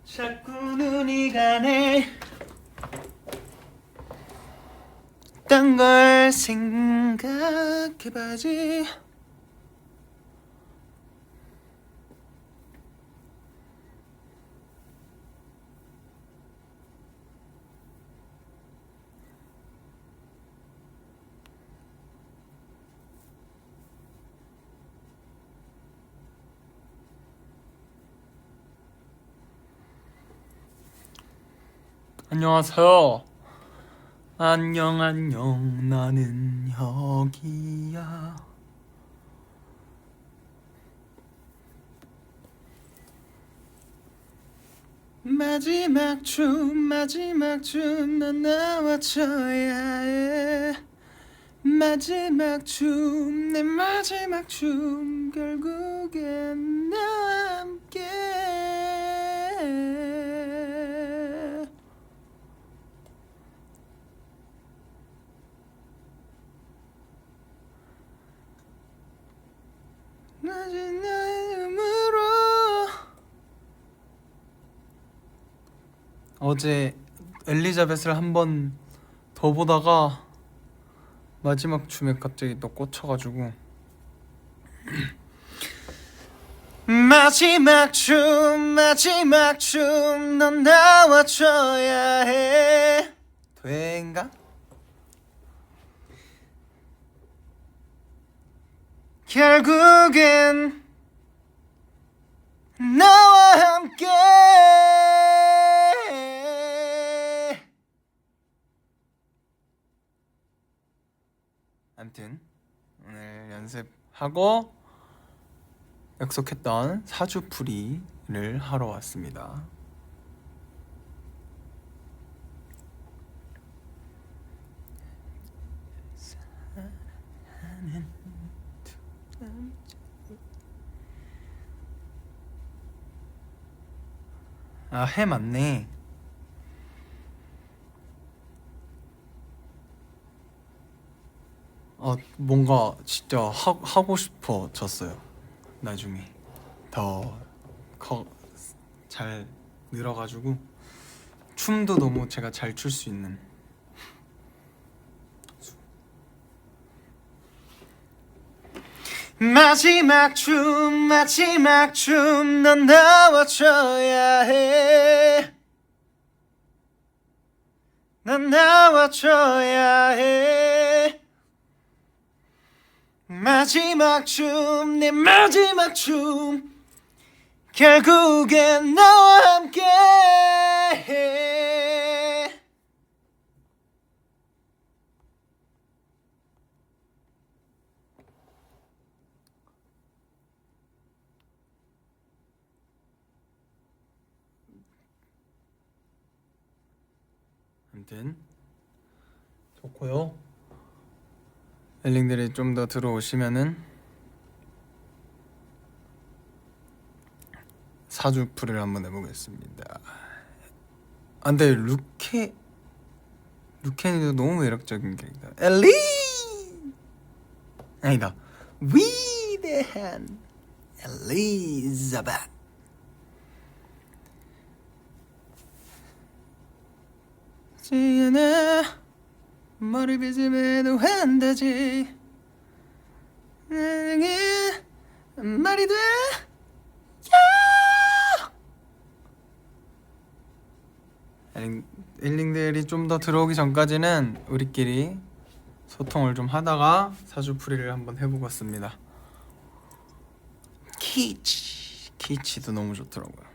자꾸 눈이 가네. 딴 걸 생각해봐지. 안녕하세요. 안녕 안녕 나는 여기야. 마지막 춤 넌 나와줘야 해. 마지막 춤 내 마지막 춤 결국엔 나와 함께. 어제 엘리자벳을 한 번 더 보다가 마지막 춤에 갑자기 또 꽂혀가지고 마지막 춤 넌 나와줘야 해. 된가? 결국엔 나와 함께. 아무튼 오늘 연습하고 약속했던 사주풀이를 하러 왔습니다. 아, 해 맞네. 뭔가 진짜 하고 싶어졌어요. 나중에 더 잘 늘어가지고 춤도 너무 제가 잘 출 수 있는. 마지막 춤 넌 나와줘야 해. 넌 나와줘야 해. 마지막 춤 내 마지막 춤 결국엔 나와 함께. 아무튼 좋고요. 엘링들이 좀 더 들어오시면은 사주풀이를 한번 해보겠습니다. 근데 루켄이도 너무 매력적인 캐릭터. 엘리 아니다, 위대한 엘리자벳. 지연아 머리 빗음에도 한다지. 나에게 말이 돼. 엘링들이 좀 더 들어오기 전까지는 우리끼리 소통을 좀 하다가 사주풀이를 한번 해보겠습니다. 키치도 너무 좋더라고요.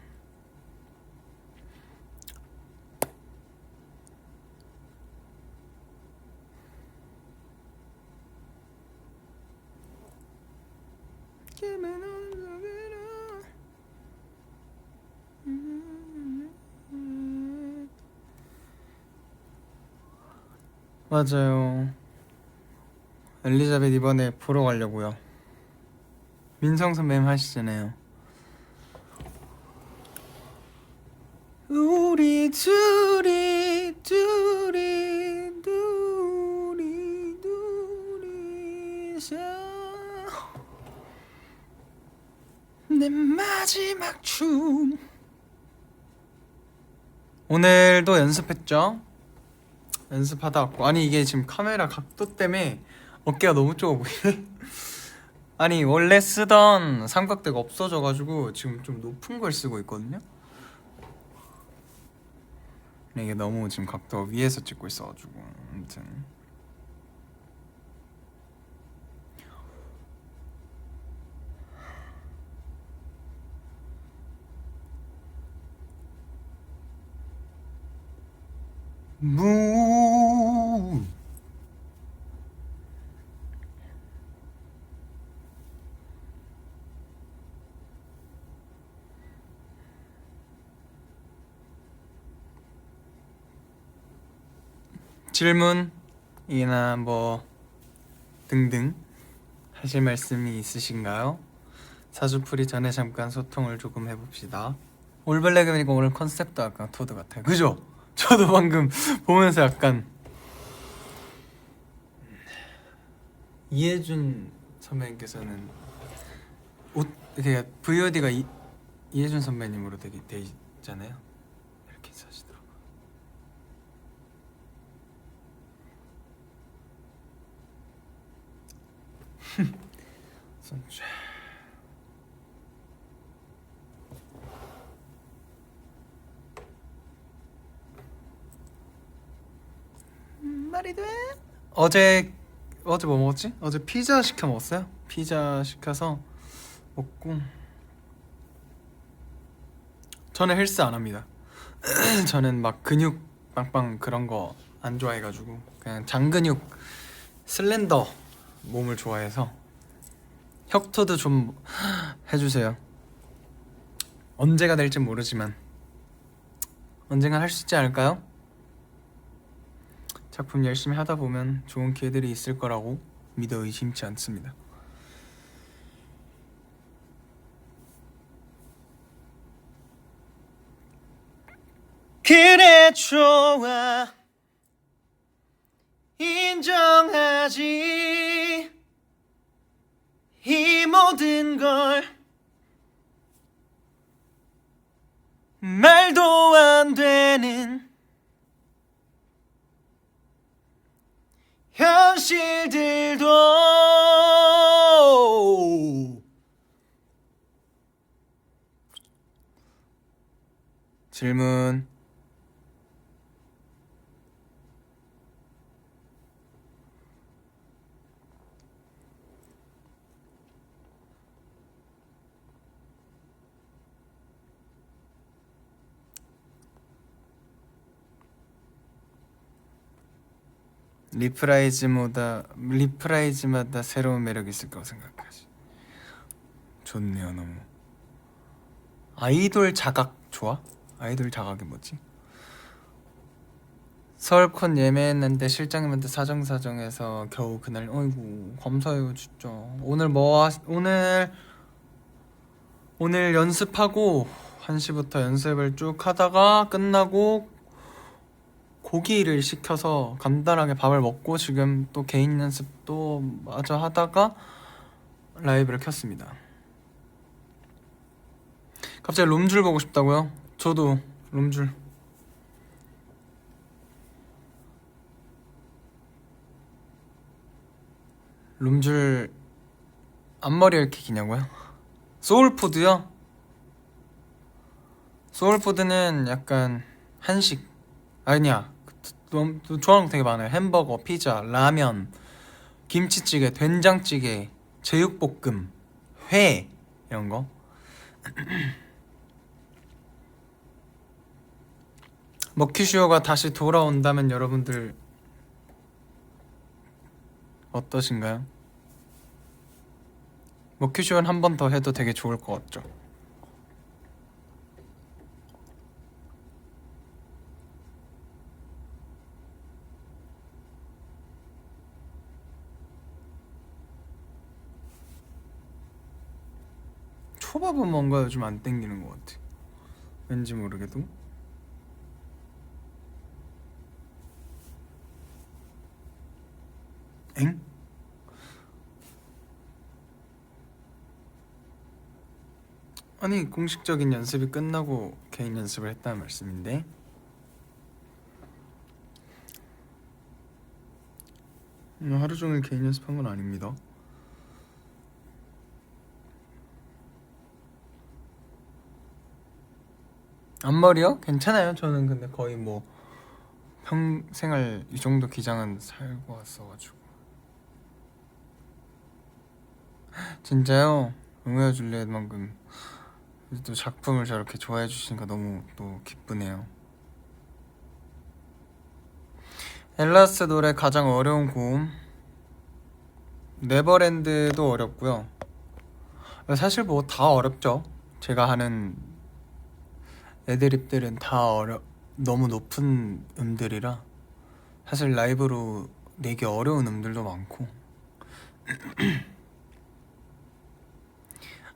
맞아요. 엘리자벳 이번에 보러 가려고요. 민성 선배님 하시잖아요. 우리 둘이 내 마지막 춤. 오늘도 연습했죠? 연습하다 왔고, 아니 이게 지금 카메라 각도 때문에 어깨가 너무 좁아 보이네. 아니 원래 쓰던 삼각대가 없어져가지고 지금 좀 높은 걸 쓰고 있거든요. 이게 너무 지금 각도가 위에서 찍고 있어가지고 아무튼 무 질문이나 뭐 등등 하실 말씀이 있으신가요? 사주풀이 전에 잠깐 소통을 조금 해봅시다. 올블랙이니까 오늘 컨셉도 약간 토드 같아요. 그죠? 저도 방금 보면서 약간 이해준 선배님께서는 옷 되게 VOD가 이해준 선배님으로 되게 돼 있잖아요. 이렇게 사시더라고요. 손자. 말이 돼? 어제 뭐 먹었지? 어제 피자 시켜 먹었어요. 피자 시켜서 먹고. 저는 헬스 안 합니다. 저는 막 근육 빵빵 그런 거 안 좋아해가지고 그냥 장근육 슬렌더 몸을 좋아해서. 혁토도 좀 해주세요. 언제가 될진 모르지만 언젠간 할 수 있지 않을까요? 작품 열심히 하다 보면 좋은 기회들이 있을 거라고 믿어 의심치 않습니다. 그래 좋아 인정하지 이 모든 걸 말도 안 되는 현실들도 질문. 리프라이즈마다 새로운 매력이 있을 거라고 생각하지. 좋네요. 너무 아이돌 자각 좋아? 아이돌 자각이 뭐지? 서울콘 예매했는데 실장님한테 사정사정해서 겨우 그날. 어이구 감사해요 진짜. 오늘 연습하고 1시부터 연습을 쭉 하다가 끝나고 고기를 시켜서 간단하게 밥을 먹고 지금 또 개인 연습도 마저 하다가 라이브를 켰습니다. 갑자기 롬줄 보고 싶다고요? 저도 롬줄. 롬줄 앞머리 이렇게 기냐고요? 소울푸드요? 소울푸드는 약간 한식. 아니야, 좋아하는 거 되게 많아요. 햄버거, 피자, 라면, 김치찌개, 된장찌개, 제육볶음, 회 이런 거. 먹큐쇼가 다시 돌아온다면 여러분들 어떠신가요? 먹큐쇼는 한 번 더 해도 되게 좋을 것 같죠? 초밥은 뭔가 요즘 안 땡기는 것 같아. 왠지 모르게도. 엥? 아니 공식적인 연습이 끝나고 개인 연습을 했다는 말씀인데. 하루 종일 개인 연습한 건 아닙니다. 앞머리요? 괜찮아요. 저는 근데 거의 뭐 평생을 이 정도 기장은 살고 왔어가지고. 진짜요? 로미오 줄리엣만큼 또 작품을 저렇게 좋아해 주시니까 너무 또 기쁘네요. 엘라스 노래 가장 어려운 고음. 네버랜드도 어렵고요. 사실 뭐 다 어렵죠. 제가 하는 애드립들은 다 너무 높은 음들이라 사실 라이브로 내기 어려운 음들도 많고.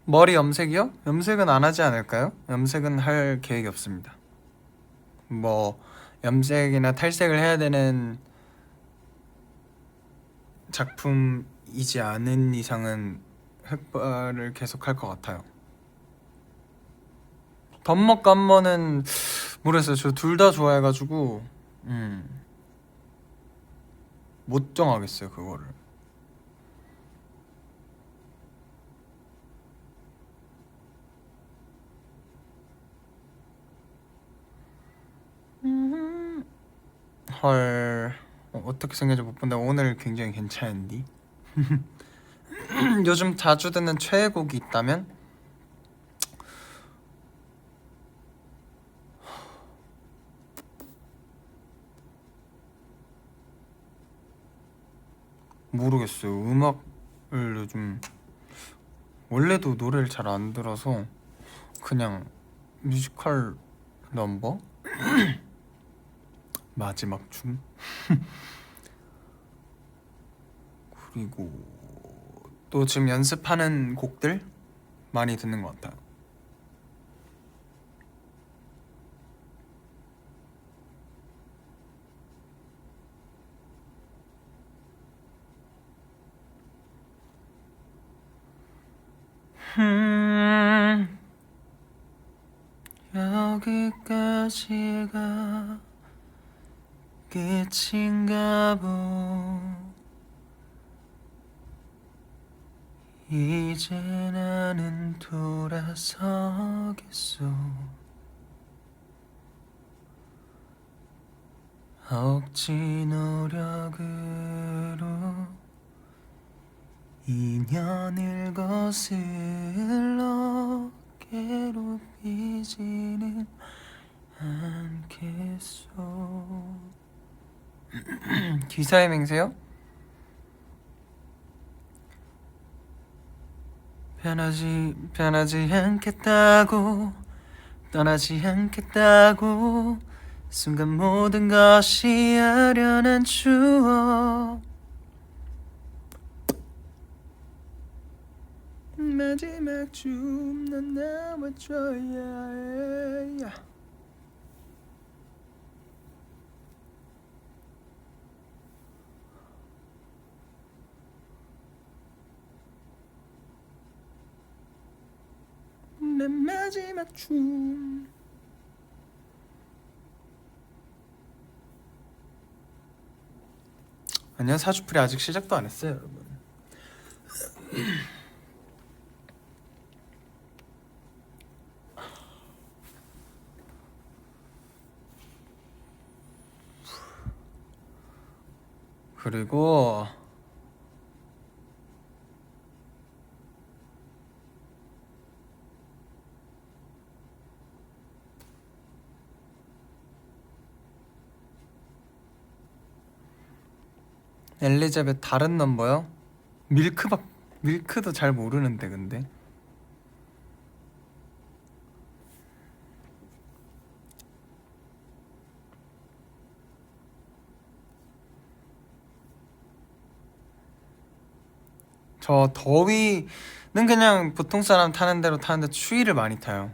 머리 염색이요? 염색은 안 하지 않을까요? 염색은 할 계획이 없습니다. 뭐 염색이나 탈색을 해야 되는 작품이지 않은 이상은 흑발을 계속 할 것 같아요. 덤머 깜머는 모르겠어요. 저 둘 다 좋아해가지고 못 정하겠어요 그거를. 헐. 어떻게 생겼는지 못 본데 오늘 굉장히 괜찮은디? 요즘 자주 듣는 최애곡이 있다면? 모르겠어요. 음악을 요즘 원래도 노래를 잘 안 들어서 그냥 뮤지컬 넘버? 마지막 춤? 그리고 또 지금 연습하는 곡들 많이 듣는 것 같아요. 여기까지가 끝인가 보. 이제 나는 돌아서겠소. 억지 노력으로 인연을 거슬러 괴롭히지는 않겠소. 기사의 맹세요? 변하지 않겠다고, 떠나지 않겠다고, 순간 모든 것이 아련한 추억. 마지막 춤 넌 나와줘야 해. 내 마지막 춤. 아니요, 사주풀이 아직 시작도 안 했어요, 여러분. 그리고 엘리자벳 다른 넘버요? 밀크도 잘 모르는데 근데 저 그냥 보통 사람 타는 대로 타는데 추위를 많이 타요.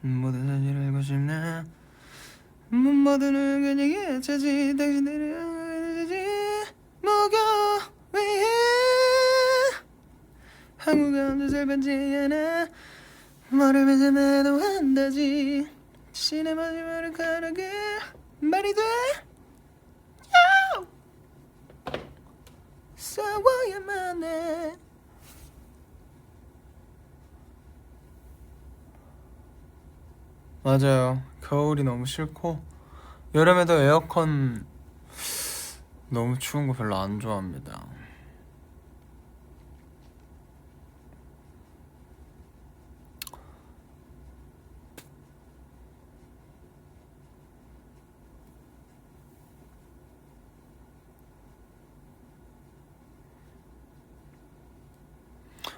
모든 사실을 알고 싶나 모두는 그냥 예차지 당신들은 뭐가 왜 한국어 엄청 잘 받지 않아 뭐를 맺어내도 한다지 신의 마지막을 가라게 말이 돼 싸워야만 해 맞아요. 겨울이 너무 싫고 여름에도 에어컨 너무 추운 거 별로 안 좋아합니다.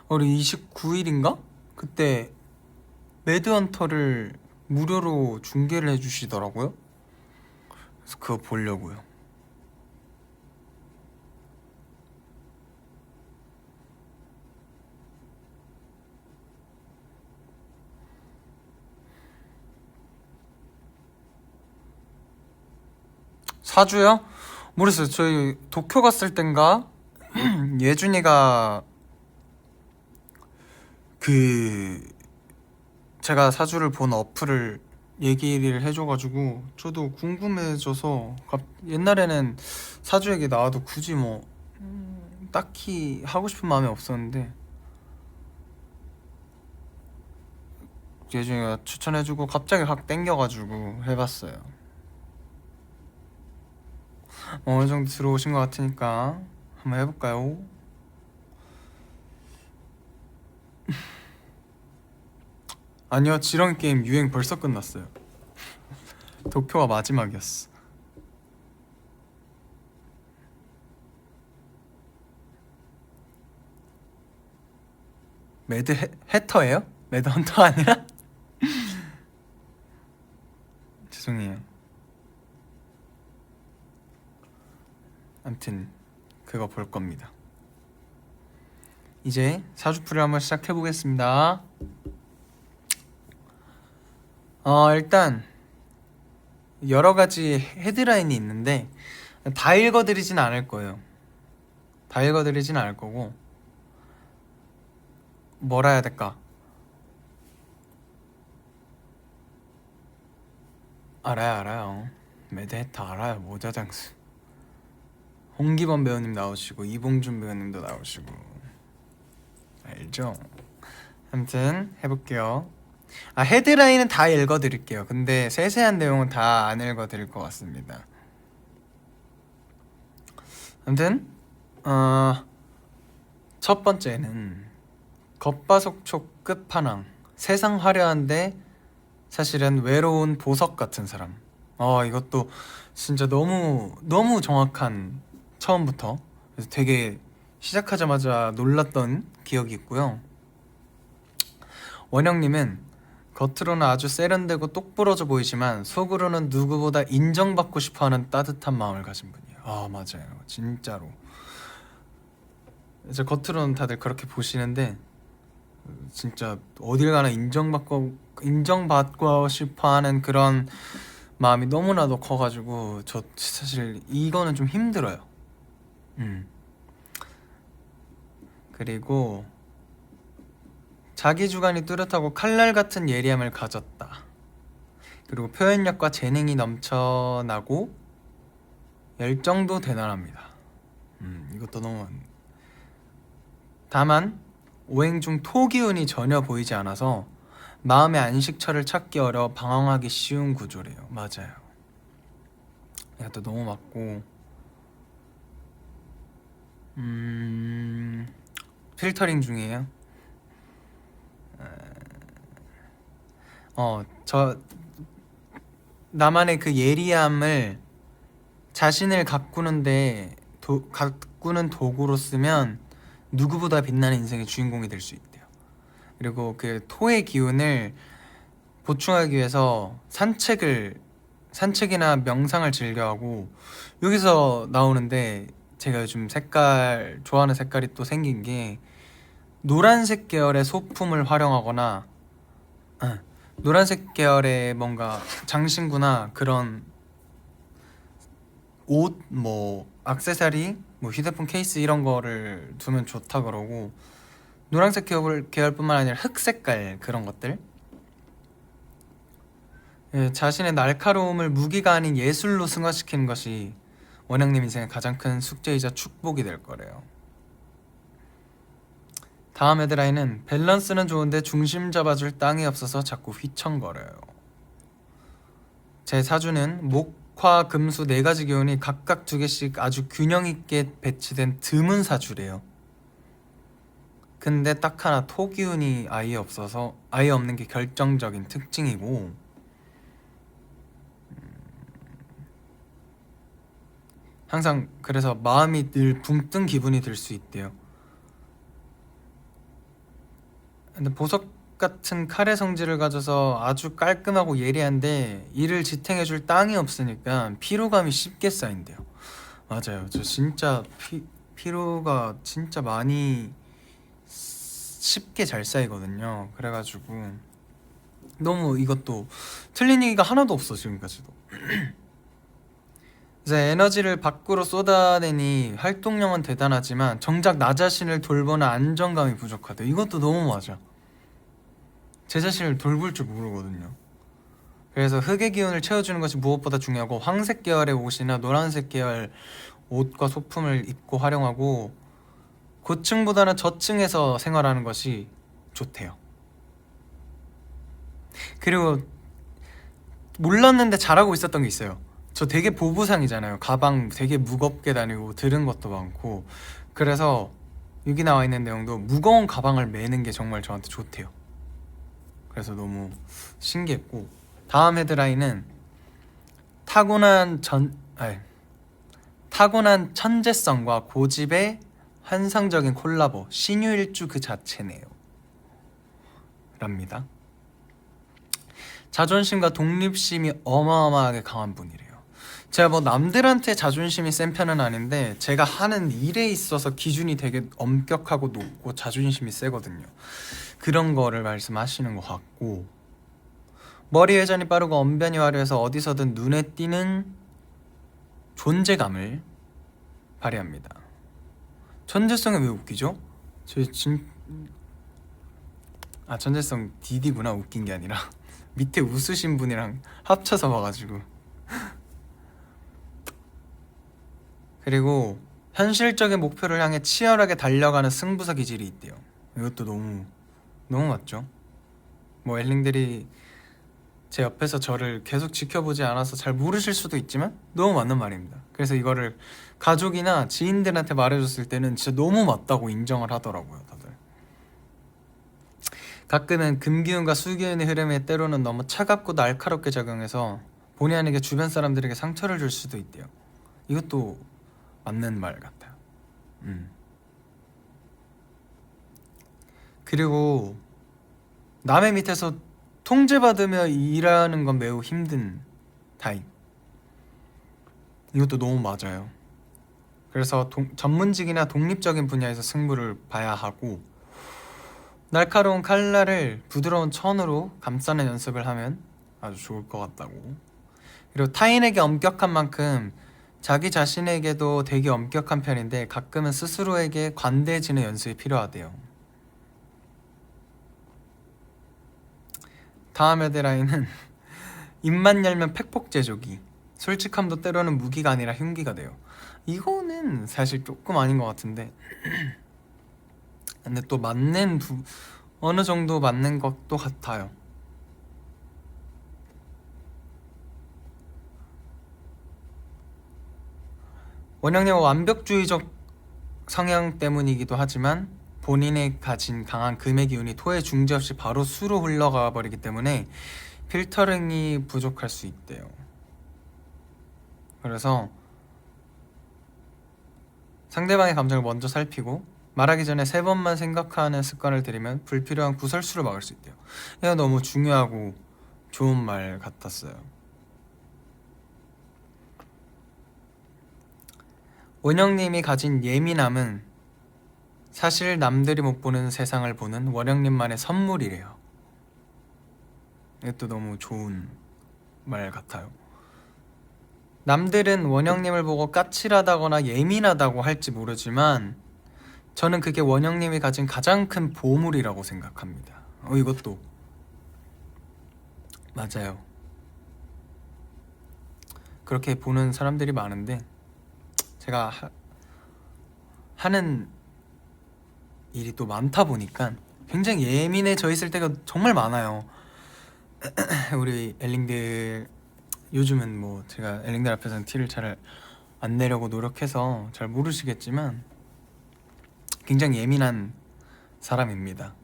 우리 29일인가? 그때 매드헌터를 무료로 중계를 해주시더라고요. 그래서 그거 보려고요. 사주요? 모르겠어요. 저희 도쿄 갔을 땐가 예준이가 제가 사주를 본 어플을 얘기를 해줘가지고 저도 궁금해져서 옛날에는 사주 얘기 나와도 굳이 뭐 딱히 하고 싶은 마음이 없었는데 예준이가 추천해주고 갑자기 확 땡겨가지고 해봤어요. 어느 정도 들어오신 것 같으니까 한번 해볼까요? 아니요, 지렁이 게임 유행 벌써 끝났어요. 도쿄가 마지막이었어. 매드 해터예요? 매드 헌터 아니라? 죄송해요. 아무튼 그거 볼 겁니다. 이제 사주풀이 한번 시작해 보겠습니다. 일단 여러 가지 헤드라인이 있는데 다 읽어드리진 않을 거예요. 다 읽어드리진 않을 거고 뭐라 해야 될까? 알아요. 매드헤터 알아요. 모자장수 홍기범 배우님 나오시고 이봉준 배우님도 나오시고 알죠? 아무튼 해볼게요. 헤드라인은 다 읽어드릴게요. 근데 세세한 내용은 다 안 읽어드릴 것 같습니다. 아무튼 첫 번째는 겉바속촉 끝판왕 세상 화려한데 사실은 외로운 보석 같은 사람. 이것도 진짜 너무 정확한 처음부터 그래서 되게 시작하자마자 놀랐던 기억이 있고요. 원영님은 겉으로는 아주 세련되고 똑부러져 보이지만 속으로는 누구보다 인정받고 싶어하는 따뜻한 마음을 가진 분이에요. 맞아요, 진짜로. 이제 겉으로는 다들 그렇게 보시는데 진짜 어딜 가나 인정받고 싶어하는 그런 마음이 너무나도 커가지고 저 사실 이거는 좀 힘들어요. 그리고 자기 주관이 뚜렷하고 칼날 같은 예리함을 가졌다. 그리고 표현력과 재능이 넘쳐나고 열정도 대단합니다. 이것도 너무. 다만 오행 중 토 기운이 전혀 보이지 않아서 마음의 안식처를 찾기 어려워 방황하기 쉬운 구조래요. 맞아요. 이것도 너무 맞고. 필터링 중이에요. 저 나만의 그 예리함을 자신을 가꾸는 도구로 쓰면 누구보다 빛나는 인생의 주인공이 될 수 있대요. 그리고 그 토의 기운을 보충하기 위해서 산책을 산책이나 명상을 즐겨하고 여기서 나오는데 제가 요즘 좋아하는 색깔이 또 생긴 게 노란색 계열의 소품을 활용하거나 노란색 계열의 뭔가 장신구나 그런 옷, 뭐 액세서리, 뭐 휴대폰 케이스 이런 거를 두면 좋다 그러고 노란색 계열뿐만 아니라 흑색깔 그런 것들 자신의 날카로움을 무기가 아닌 예술로 승화시키는 것이 원영님 인생의 가장 큰 숙제이자 축복이 될 거래요. 다음 헤드라인은 밸런스는 좋은데 중심 잡아줄 땅이 없어서 자꾸 휘청거려요. 제 사주는 목화 금수 4가지 기운이 각각 2개씩 아주 균형 있게 배치된 드문 사주래요. 근데 딱 하나 토 기운이 아예 없는 게 결정적인 특징이고 항상 그래서 마음이 늘 붕 뜬 기분이 들 수 있대요. 근데 보석 같은 칼의 성질을 가져서 아주 깔끔하고 예리한데 이를 지탱해줄 땅이 없으니까 피로감이 쉽게 쌓인대요. 맞아요. 저 진짜 피로가 진짜 많이 쉽게 잘 쌓이거든요. 그래가지고 너무 이것도 틀린 얘기가 하나도 없어 지금까지도. 이제 에너지를 밖으로 쏟아내니 활동량은 대단하지만 정작 나 자신을 돌보는 안정감이 부족하대. 이것도 너무 맞아. 제 자신을 돌볼 줄 모르거든요. 그래서 흙의 기운을 채워주는 것이 무엇보다 중요하고 황색 계열의 옷이나 노란색 계열 옷과 소품을 입고 활용하고 고층보다는 저층에서 생활하는 것이 좋대요. 그리고 몰랐는데 잘하고 있었던 게 있어요. 저 되게 보부상이잖아요. 가방 되게 무겁게 다니고 들은 것도 많고 그래서 여기 나와 있는 내용도 무거운 가방을 메는 게 정말 저한테 좋대요. 그래서 너무 신기했고 다음 헤드라인은 타고난 천재성과 고집의 환상적인 콜라보 신유일주 그 자체네요 랍니다. 자존심과 독립심이 어마어마하게 강한 분이래요. 제가 뭐 남들한테 자존심이 센 편은 아닌데 제가 하는 일에 있어서 기준이 되게 엄격하고 높고 자존심이 세거든요. 그런 거를 말씀하시는 것 같고 머리 회전이 빠르고 언변이 화려해서 어디서든 눈에 띄는 존재감을 발휘합니다. 천재성이 왜 웃기죠? 천재성 DD구나. 웃긴 게 아니라 밑에 웃으신 분이랑 합쳐서 봐가지고 그리고 현실적인 목표를 향해 치열하게 달려가는 승부사 기질이 있대요. 이것도 너무 맞죠? 뭐 엘링들이 제 옆에서 저를 계속 지켜보지 않아서 잘 모르실 수도 있지만 너무 맞는 말입니다. 그래서 이거를 가족이나 지인들한테 말해줬을 때는 진짜 너무 맞다고 인정을 하더라고요, 다들. 가끔은 금기운과 수기운의 흐름에 때로는 너무 차갑고 날카롭게 작용해서 본의 아니게 주변 사람들에게 상처를 줄 수도 있대요. 이것도 맞는 말 같아요. 그리고 남의 밑에서 통제받으며 일하는 건 매우 힘든 타입. 이것도 너무 맞아요. 그래서 전문직이나 독립적인 분야에서 승부를 봐야 하고 날카로운 칼날을 부드러운 천으로 감싸는 연습을 하면 아주 좋을 것 같다고. 그리고 타인에게 엄격한 만큼 자기 자신에게도 되게 엄격한 편인데 가끔은 스스로에게 관대해지는 연습이 필요하대요. 다음 헤드라인은 입만 열면 팩폭 제조기 솔직함도 때로는 무기가 아니라 흉기가 돼요. 이거는 사실 조금 아닌 것 같은데 근데 또 어느 정도 맞는 것도 같아요. 원영님은 완벽주의적 성향 때문이기도 하지만 본인이 가진 강한 금의 기운이 토의 중지 없이 바로 수로 흘러가 버리기 때문에 필터링이 부족할 수 있대요. 그래서 상대방의 감정을 먼저 살피고 말하기 전에 3번만 생각하는 습관을 들이면 불필요한 구설수를 막을 수 있대요. 이거 너무 중요하고 좋은 말 같았어요. 원영님이 가진 예민함은 사실 남들이 못 보는 세상을 보는 원영님만의 선물이래요. 이것도 너무 좋은 말 같아요. 남들은 원영님을 보고 까칠하다거나 예민하다고 할지 모르지만 저는 그게 원영님이 가진 가장 큰 보물이라고 생각합니다. 이것도 맞아요. 그렇게 보는 사람들이 많은데 제가 하는 일이 또 많다 보니까 굉장히 예민해져 있을 때가 정말 많아요. 우리 엘링들 요즘은 뭐 제가 엘링들 앞에서는 티를 잘 안 내려고 노력해서 잘 모르시겠지만 굉장히 예민한 사람입니다.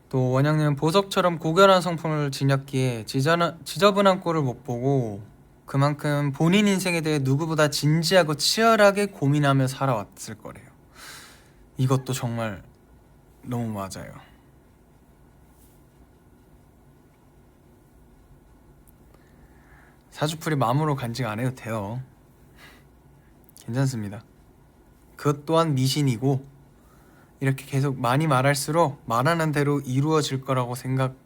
또 원영님은 보석처럼 고결한 성품을 지녔기에 지저분한 꼴을 못 보고 그만큼 본인 인생에 대해 누구보다 진지하고 치열하게 고민하며 살아왔을 거래요. 이것도 정말 너무 맞아요. 사주풀이 마음으로 간직 안 해도 돼요. 괜찮습니다. 그것 또한 미신이고 이렇게 계속 많이 말할수록 말하는 대로 이루어질 거라고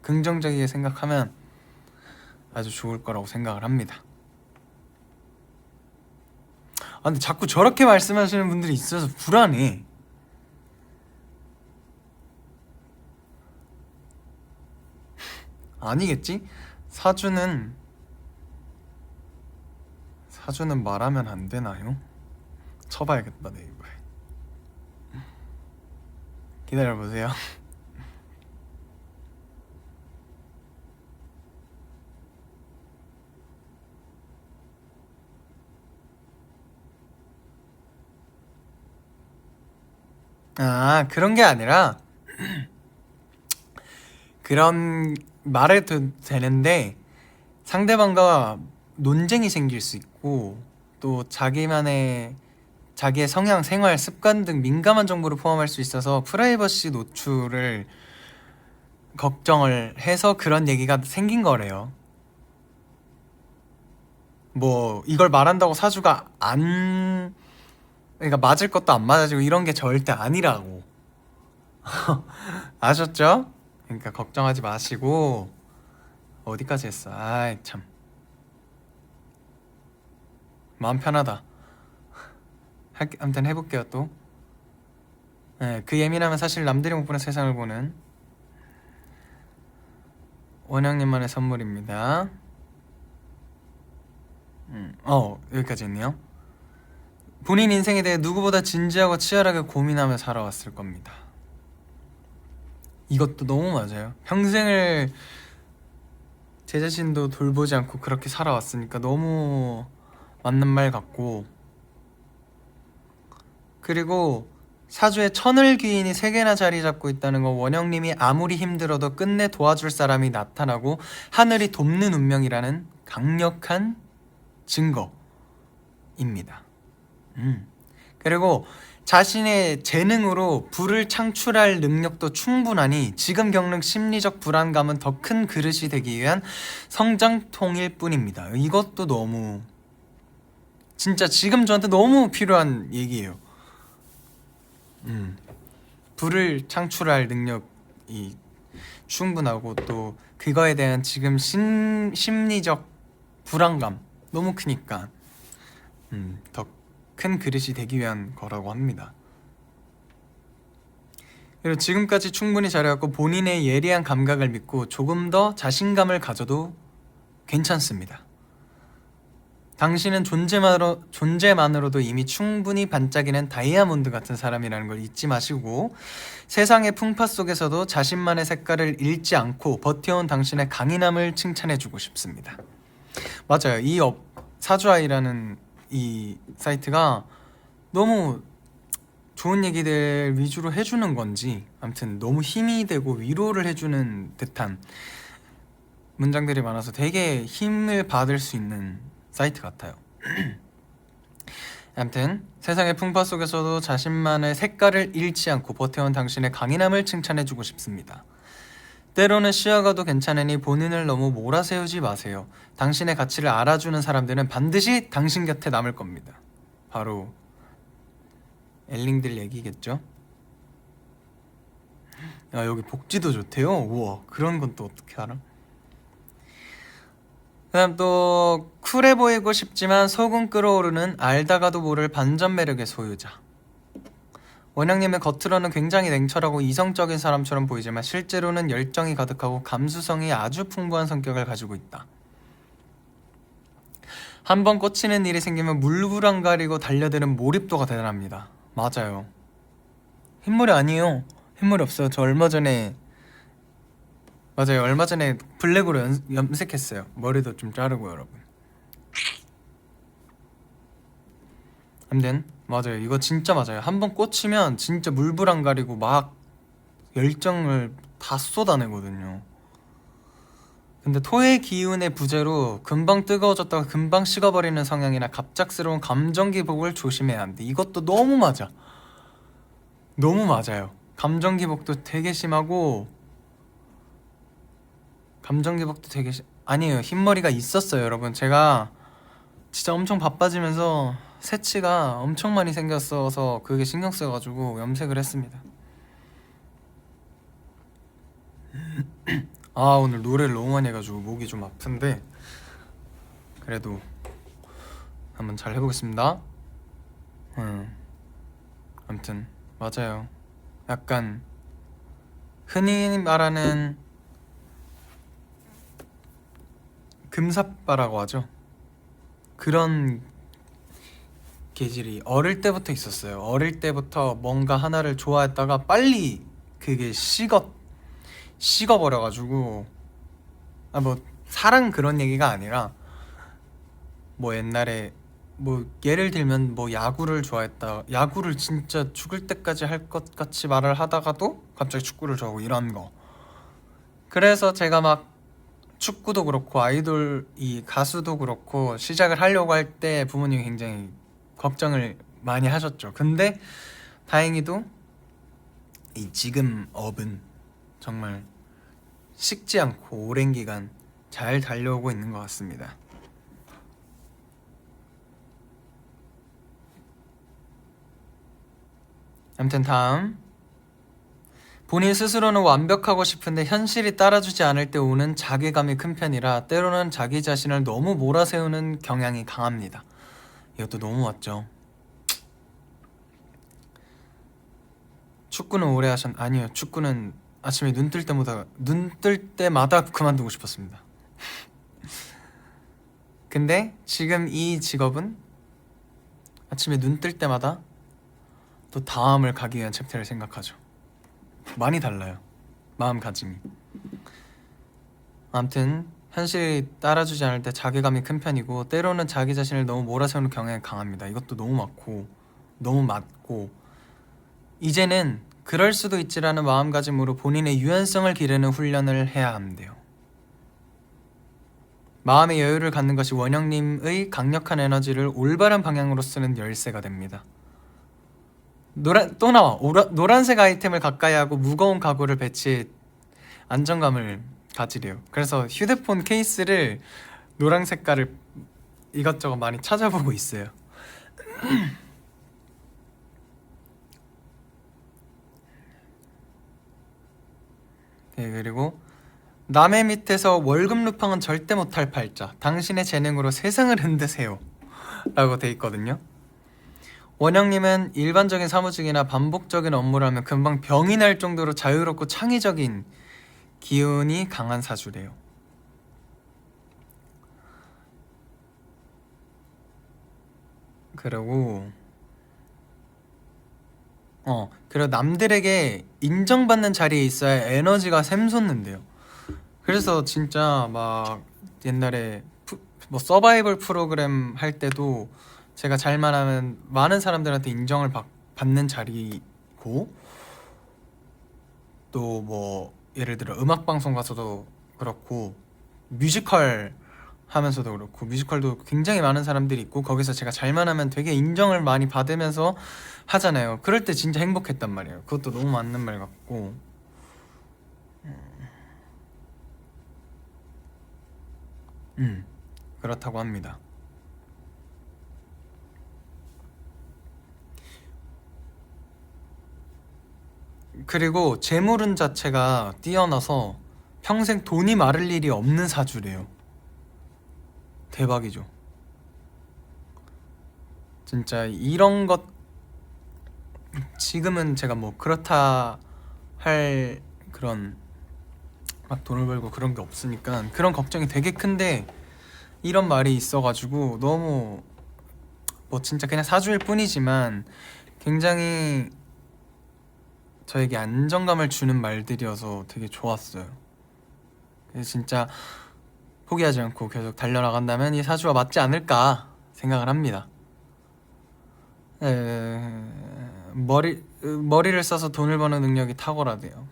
긍정적이게 생각하면 아주 좋을 거라고 생각을 합니다. 근데 자꾸 저렇게 말씀하시는 분들이 있어서 불안해. 아니겠지? 사주는 말하면 안 되나요? 쳐봐야겠다 네이버에. 기다려보세요. 그런 게 아니라 그런 말해도 되는데 상대방과 논쟁이 생길 수 있고 또 자기의 성향, 생활, 습관 등 민감한 정보를 포함할 수 있어서 프라이버시 노출을 걱정을 해서 그런 얘기가 생긴 거래요. 뭐 이걸 말한다고 사주가 그러니까 맞을 것도 안 맞아지고 이런 게 절대 아니라고. 아셨죠? 그러니까 걱정하지 마시고. 어디까지 했어? 아이 참 마음 편하다. 아무튼 해볼게요 또. 네, 그 예민함은 사실 남들이 못 보는 세상을 보는 원영님만의 선물입니다. 여기까지 했네요. 본인 인생에 대해 누구보다 진지하고 치열하게 고민하며 살아왔을 겁니다. 이것도 너무 맞아요. 평생을 제 자신도 돌보지 않고 그렇게 살아왔으니까 너무 맞는 말 같고, 그리고 사주에 천을귀인이 3개나 자리 잡고 있다는 건 원영님이 아무리 힘들어도 끝내 도와줄 사람이 나타나고 하늘이 돕는 운명이라는 강력한 증거입니다. 그리고 자신의 재능으로 부를 창출할 능력도 충분하니 지금 겪는 심리적 불안감은 더 큰 그릇이 되기 위한 성장통일 뿐입니다. 이것도 너무 진짜 지금 저한테 너무 필요한 얘기예요. 부를 창출할 능력이 충분하고 또 그거에 대한 지금 심리적 불안감 너무 크니까 더 큰 그릇이 되기 위한 거라고 합니다. 그리고 지금까지 충분히 잘해왔고 본인의 예리한 감각을 믿고 조금 더 자신감을 가져도 괜찮습니다. 당신은 존재만으로도 이미 충분히 반짝이는 다이아몬드 같은 사람이라는 걸 잊지 마시고 세상의 풍파 속에서도 자신만의 색깔을 잃지 않고 버텨온 당신의 강인함을 칭찬해주고 싶습니다. 맞아요. 이 사주아이라는 이 사이트가 너무 좋은 얘기들 위주로 해주는 건지 아무튼 너무 힘이 되고 위로를 해주는 듯한 문장들이 많아서 되게 힘을 받을 수 있는 사이트 같아요. 아무튼 세상의 풍파 속에서도 자신만의 색깔을 잃지 않고 버텨온 당신의 강인함을 칭찬해주고 싶습니다. 때로는 쉬어가도 괜찮으니 본인을 너무 몰아세우지 마세요. 당신의 가치를 알아주는 사람들은 반드시 당신 곁에 남을 겁니다. 바로 엘링들 얘기겠죠? 야, 여기 복지도 좋대요? 우와, 그런 건 또 어떻게 알아? 그다음 또 쿨해 보이고 싶지만 속은 끓어오르는 알다가도 모를 반전 매력의 소유자. 원영님은 겉으로는 굉장히 냉철하고 이성적인 사람처럼 보이지만 실제로는 열정이 가득하고 감수성이 아주 풍부한 성격을 가지고 있다. 한번 꽂히는 일이 생기면 물불 안 가리고 달려드는 몰입도가 대단합니다. 맞아요. 흰머리 아니에요. 흰머리 없어요. 저 얼마 전에 블랙으로 염색했어요. 머리도 좀 자르고 여러분. 아무튼 맞아요. 이거 진짜 맞아요. 한번 꽂히면 진짜 물불 안 가리고 막 열정을 다 쏟아내거든요. 근데 토의 기운의 부재로 금방 뜨거워졌다가 금방 식어버리는 성향이나 갑작스러운 감정 기복을 조심해야 한대. 이것도 너무 맞아. 너무 맞아요. 감정 기복도 되게 심하고 아니에요. 흰머리가 있었어요 여러분. 제가 진짜 엄청 바빠지면서 새치가 엄청 많이 생겼어서 그게 신경 써가지고 염색을 했습니다. 아, 오늘 노래를 너무 많이 해가지고 목이 좀 아픈데 그래도 한번 잘 해보겠습니다. 아무튼 맞아요. 약간 흔히 말하는 금사빠라고 하죠. 그런 계질이 어릴 때부터 있었어요. 어릴 때부터 뭔가 하나를 좋아했다가 빨리 그게 식어버려가지고, 아, 뭐 사랑 그런 얘기가 아니라 뭐 옛날에 뭐 예를 들면 뭐 야구를 좋아했다. 야구를 진짜 죽을 때까지 할 것 같이 말을 하다가도 갑자기 축구를 좋아하고 이런 거. 그래서 제가 막 축구도 그렇고 아이돌 이 가수도 그렇고 시작을 하려고 할 때 부모님이 굉장히 걱정을 많이 하셨죠. 근데 다행히도 이 지금 업은 정말 식지 않고 오랜 기간 잘 달려오고 있는 것 같습니다. 아무튼 다음, 본인 스스로는 완벽하고 싶은데 현실이 따라주지 않을 때 오는 자괴감이 큰 편이라 때로는 자기 자신을 너무 몰아세우는 경향이 강합니다. 이것도 너무 맞죠. 축구는 오래 아니요, 축구는 아침에 눈 뜰 때마다 그만두고 싶었습니다. 근데 지금 이 직업은 아침에 눈 뜰 때마다 또 다음을 가기 위한 챕터를 생각하죠. 많이 달라요, 마음가짐이. 아무튼 현실이 따라주지 않을 때 자괴감이 큰 편이고 때로는 자기 자신을 너무 몰아세우는 경향이 강합니다. 이것도 너무 맞고 이제는 그럴 수도 있지라는 마음가짐으로 본인의 유연성을 기르는 훈련을 해야 한대요. 마음의 여유를 갖는 것이 원영님의 강력한 에너지를 올바른 방향으로 쓰는 열쇠가 됩니다. 노란색 아이템을 가까이 하고 무거운 가구를 배치해 안정감을 가지래요. 그래서 휴대폰 케이스를 노란 색깔을 이것저것 많이 찾아보고 있어요. 네, 그리고 남의 밑에서 월급 루팡은 절대 못할 팔자. 당신의 재능으로 세상을 흔드세요 라고 돼 있거든요. 원영님은 일반적인 사무직이나 반복적인 업무를 하면 금방 병이 날 정도로 자유롭고 창의적인 기운이 강한 사주래요. 그리고 남들에게 인정받는 자리에 있어야 에너지가 샘솟는데요. 그래서 진짜 막 옛날에 뭐 서바이벌 프로그램 할 때도 제가 잘만 하면 많은 사람들한테 인정을 받는 자리고, 또 뭐 예를 들어 음악방송 가서도 그렇고 뮤지컬 하면서도 그렇고, 뮤지컬도 굉장히 많은 사람들이 있고 거기서 제가 잘만 하면 되게 인정을 많이 받으면서 하잖아요. 그럴 때 진짜 행복했단 말이에요. 그것도 너무 맞는 말 같고, 그렇다고 합니다. 그리고 재물운 자체가 뛰어나서 평생 돈이 마를 일이 없는 사주래요. 대박이죠. 진짜 이런 것 지금은 제가 뭐 그렇다 할 그런 막 돈을 벌고 그런 게 없으니까 그런 걱정이 되게 큰데 이런 말이 있어가지고 너무 뭐 진짜 그냥 사주일 뿐이지만 굉장히 저에게 안정감을 주는 말들이어서 되게 좋았어요. 그래서 진짜 포기하지 않고 계속 달려나간다면 이 사주와 맞지 않을까 생각을 합니다. 머리를 써서 돈을 버는 능력이 탁월하대요.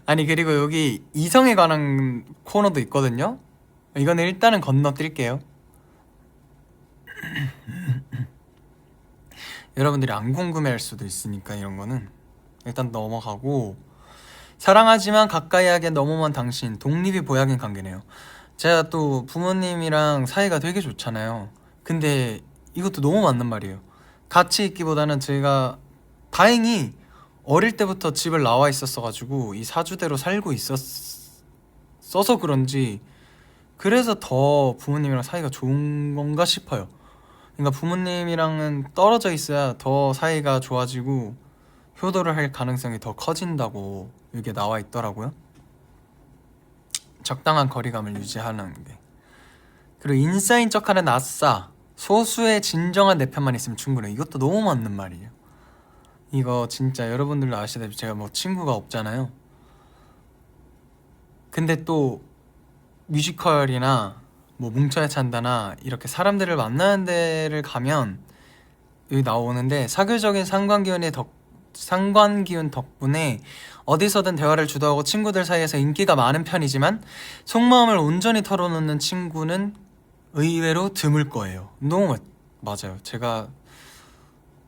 아니 그리고 여기 이성에 관한 코너도 있거든요. 이거는 일단은 건너뛸게요. 여러분들이 안 궁금해할 수도 있으니까 이런 거는 일단 넘어가고, 사랑하지만 가까이 하기엔 너무 먼 당신, 독립이 보약인 관계네요. 제가 또 부모님이랑 사이가 되게 좋잖아요. 근데 이것도 너무 맞는 말이에요. 같이 있기보다는 제가 다행히 어릴 때부터 집을 나와 있었어가지고 이 사주대로 살고 있었어서 그런지 그래서 더 부모님이랑 사이가 좋은 건가 싶어요. 그러니까 부모님이랑은 떨어져 있어야 더 사이가 좋아지고 효도를 할 가능성이 더 커진다고 이게 나와 있더라고요. 적당한 거리감을 유지하는 게. 그리고 인싸인 척하는 아싸, 소수의 진정한 내 편만 있으면 충분해. 이것도 너무 맞는 말이에요. 이거 진짜 여러분들도 아시다시피 제가 뭐 친구가 없잖아요. 근데 또 뮤지컬이나 뭐 뭉쳐야 찬다나 이렇게 사람들을 만나는 데를 가면 여기 나오는데, 사교적인 상관기운 덕분에 어디서든 대화를 주도하고 친구들 사이에서 인기가 많은 편이지만 속마음을 온전히 털어놓는 친구는 의외로 드물 거예요. 너무 맞아요. 제가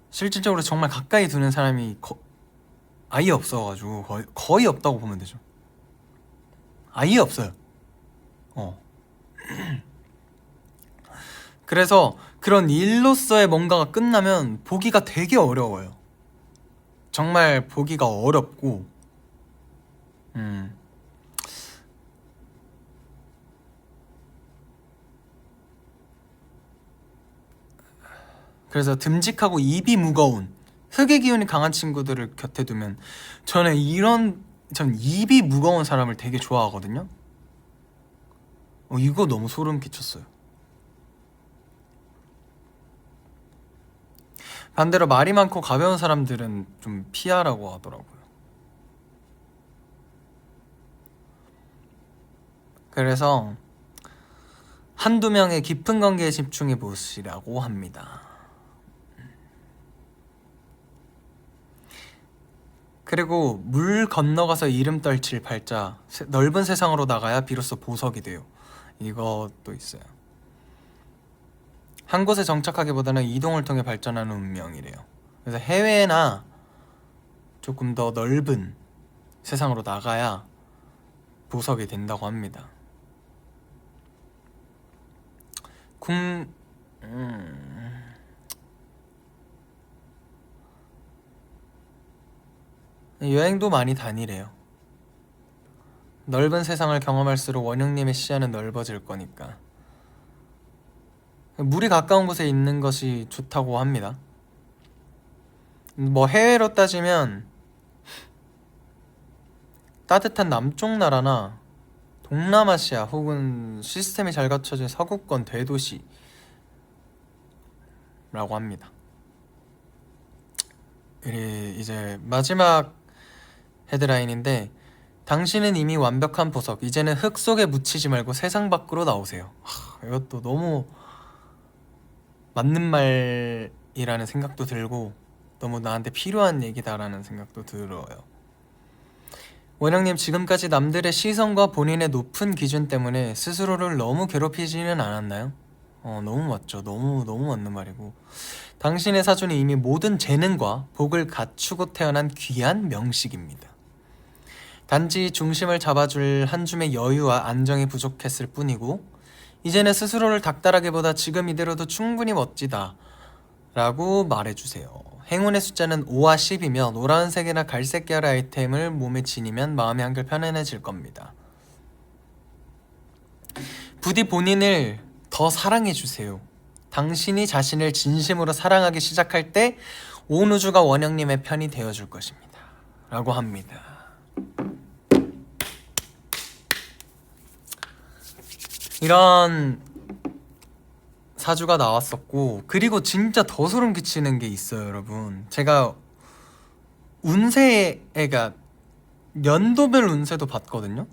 실질적으로 정말 가까이 두는 사람이 아예 없어가지고 거의 없다고 보면 되죠. 아예 없어요. 그래서 그런 일로서의 뭔가가 끝나면 보기가 되게 어려워요. 정말 보기가 어렵고, 그래서 듬직하고 입이 무거운 흑의 기운이 강한 친구들을 곁에 두면, 전 입이 무거운 사람을 되게 좋아하거든요. 이거 너무 소름 끼쳤어요. 반대로 말이 많고 가벼운 사람들은 좀 피하라고 하더라고요. 그래서 한두 명의 깊은 관계에 집중해 보시라고 합니다. 그리고 물 건너가서 이름 떨칠 팔자, 넓은 세상으로 나가야 비로소 보석이 돼요. 이것도 있어요. 한 곳에 정착하기보다는 이동을 통해 발전하는 운명이래요. 그래서 해외나 조금 더 넓은 세상으로 나가야 보석이 된다고 합니다. 여행도 많이 다니래요. 넓은 세상을 경험할수록 원영님의 시야는 넓어질 거니까. 물이 가까운 곳에 있는 것이 좋다고 합니다. 뭐 해외로 따지면 따뜻한 남쪽 나라나 동남아시아 혹은 시스템이 잘 갖춰진 서구권 대도시라고 합니다. 이제 마지막 헤드라인인데, 당신은 이미 완벽한 보석, 이제는 흙 속에 묻히지 말고 세상 밖으로 나오세요. 이것도 너무 맞는 말이라는 생각도 들고 너무 나한테 필요한 얘기다라는 생각도 들어요. 원영님, 지금까지 남들의 시선과 본인의 높은 기준 때문에 스스로를 너무 괴롭히지는 않았나요? 너무 맞죠. 너무 맞는 말이고, 당신의 사주는 이미 모든 재능과 복을 갖추고 태어난 귀한 명식입니다. 단지 중심을 잡아줄 한 줌의 여유와 안정이 부족했을 뿐이고, 이제는 스스로를 닥달하기보다 지금 이대로도 충분히 멋지다 라고 말해주세요. 행운의 숫자는 5와 10이며 노란색이나 갈색 계열의 아이템을 몸에 지니면 마음이 한결 편안해질 겁니다. 부디 본인을 더 사랑해주세요. 당신이 자신을 진심으로 사랑하기 시작할 때 온 우주가 원영님의 편이 되어줄 것입니다 라고 합니다. 이런 사주가 나왔었고, 그리고 진짜 더 소름 끼치는 게 있어요, 여러분. 제가 운세가 연도별 운세도 봤거든요.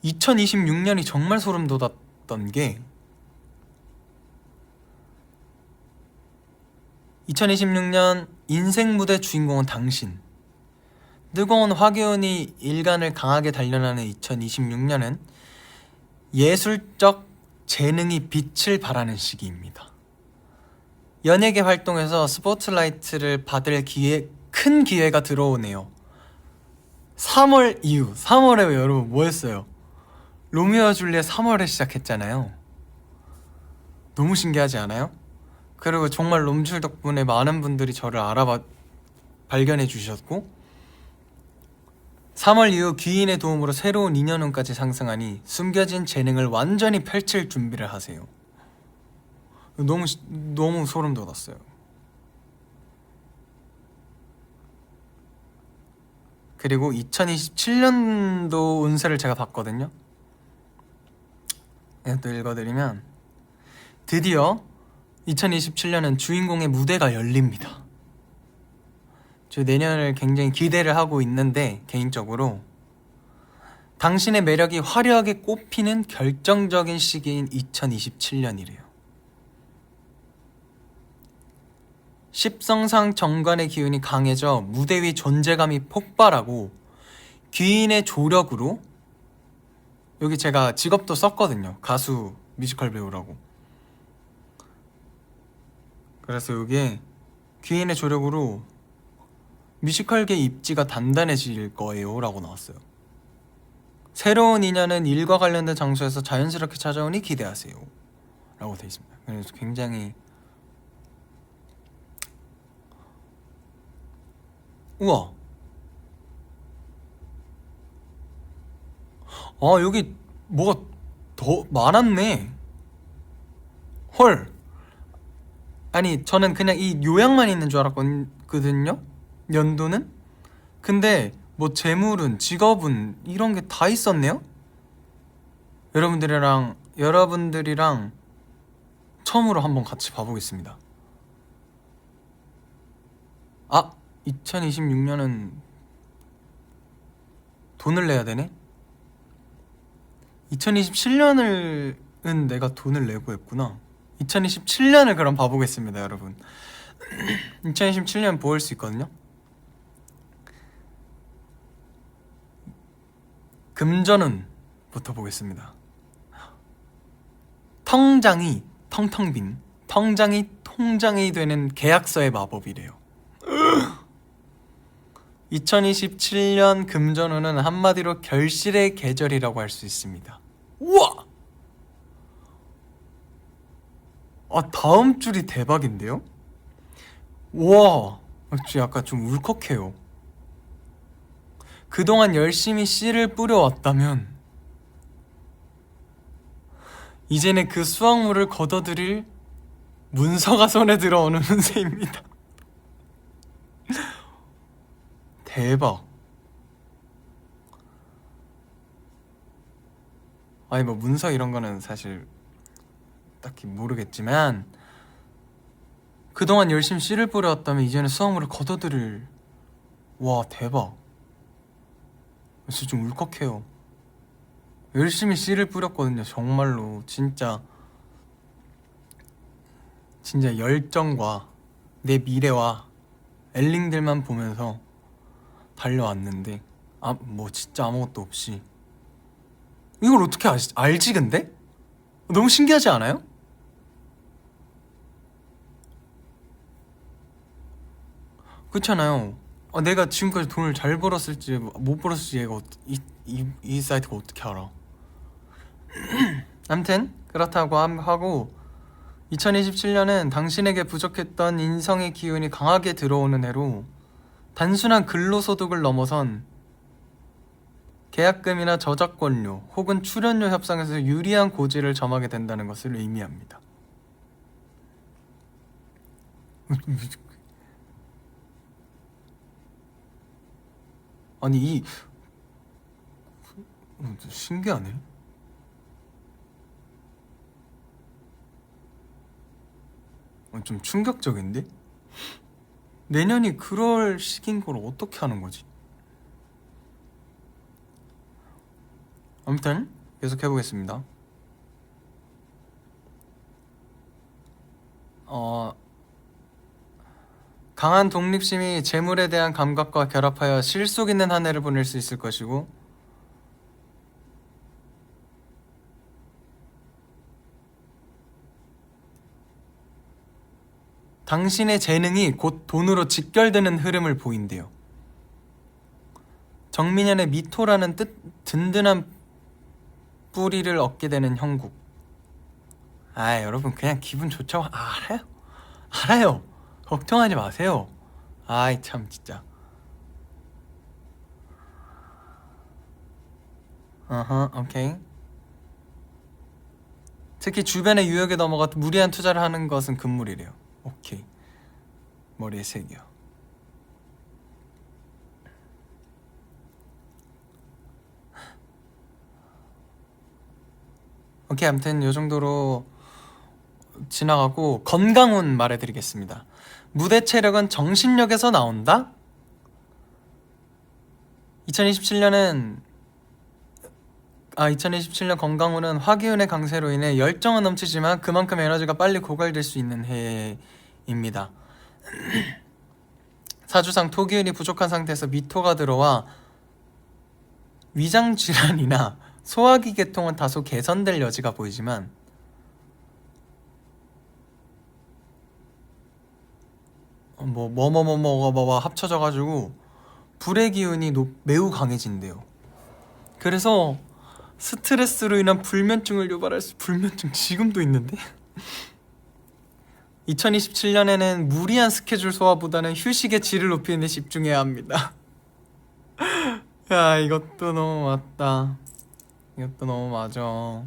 2026년이 정말 소름 돋았던 게, 2026년 인생 무대 주인공은 당신. 뜨거운 화기운이 일간을 강하게 단련하는 2026년은 예술적 재능이 빛을 발하는 시기입니다. 연예계 활동에서 스포트라이트를 받을 큰 기회가 들어오네요. 3월 이후, 3월에 여러분 뭐 했어요? 로미오와 줄리엣 3월에 시작했잖아요. 너무 신기하지 않아요? 그리고 정말 롬줄 덕분에 많은 분들이 저를 발견해 주셨고, 3월 이후 귀인의 도움으로 새로운 인연운까지 상승하니 숨겨진 재능을 완전히 펼칠 준비를 하세요. 너무 소름 돋았어요. 그리고 2027년도 운세를 제가 봤거든요. 또 읽어드리면, 드디어 2027년은 주인공의 무대가 열립니다. 저 내년을 굉장히 기대를 하고 있는데, 개인적으로 당신의 매력이 화려하게 꽃피는 결정적인 시기인 2027년이래요. 십성상 정관의 기운이 강해져 무대 위 존재감이 폭발하고, 귀인의 조력으로, 여기 제가 직업도 썼거든요. 가수, 뮤지컬 배우라고. 그래서 여기에 귀인의 조력으로 뮤지컬계 입지가 단단해질 거예요 라고 나왔어요. 새로운 인연은 일과 관련된 장소에서 자연스럽게 찾아오니 기대하세요 라고 되어 있습니다. 그래서 굉장히, 우와, 여기 뭐가 더 많았네. 헐. 아니, 저는 그냥 이 요약만 있는 줄 알았거든요, 연도는. 근데 뭐 재물운, 직업운 이런 게 다 있었네요. 여러분들이랑 처음으로 한번 같이 봐보겠습니다. 2026년은 돈을 내야 되네? 2027년은 내가 돈을 내고 했구나. 2027년을 그럼 봐보겠습니다, 여러분. 2027년 볼 수 있거든요. 금전운부터 보겠습니다. 통장이 텅텅 빈, 통장이 통장이 되는 계약서의 마법이래요. 2027년 금전운은 한마디로 결실의 계절이라고 할 수 있습니다. 우와! 다음 줄이 대박인데요? 우와! 약간 좀 울컥해요. 그동안 열심히 씨를 뿌려왔다면 이제는 그 수확물을 거둬들일 문서가 손에 들어오는 운세입니다. 대박. 아니 뭐 문서 이런 거는 사실 딱히 모르겠지만, 그동안 열심히 씨를 뿌려왔다면 이제는 수확물을 거둬들일. 와, 대박. 진짜 좀 울컥해요. 열심히 씨를 뿌렸거든요. 정말로 진짜 열정과 내 미래와 엘링들만 보면서 달려왔는데, 뭐 진짜 아무것도 없이. 이걸 어떻게 알지 근데? 너무 신기하지 않아요? 그렇잖아요. 내가 지금까지 돈을 잘 벌었을지 못 벌었을지 얘가 이 사이트가 어떻게 알아? 암튼 그렇다고 하고 2027년은 당신에게 부족했던 인성의 기운이 강하게 들어오는 해로 단순한 근로소득을 넘어선 계약금이나 저작권료 혹은 출연료 협상에서 유리한 고지를 점하게 된다는 것을 의미합니다. 아니 신기하네. 좀 충격적인데? 내년이 그럴 시기인 걸 어떻게 하는 거지? 아무튼 계속 해보겠습니다. 강한 독립심이 재물에 대한 감각과 결합하여 실속 있는 한 해를 보낼 수 있을 것이고 당신의 재능이 곧 돈으로 직결되는 흐름을 보인대요. 정민현의 미토라는 든든한 뿌리를 얻게 되는 형국. 여러분 그냥 기분 좋자고 알아요. 걱정하지 마세요. 참 진짜. 오케이. 특히 주변의 유혹에 넘어가 무리한 투자를 하는 것은 금물이래요. 오케이. 머리에 색이요. 오케이, 아무튼 요 정도로 지나가고 건강운 말해드리겠습니다. 무대 체력은 정신력에서 나온다? 2027년 건강운은 화기운의 강세로 인해 열정은 넘치지만 그만큼 에너지가 빨리 고갈될 수 있는 해입니다. 사주상 토기운이 부족한 상태에서 미토가 들어와 위장질환이나 소화기 계통은 다소 개선될 여지가 보이지만 뭐가 합쳐져가지고 불의 기운이 매우 강해진대요. 그래서 스트레스로 인한 불면증을 유발할 불면증 지금도 있는데 2027년에는 무리한 스케줄 소화보다는 휴식의 질을 높이는 데 집중해야 합니다. 야, 이것도 너무 맞다. 이것도 너무 맞아.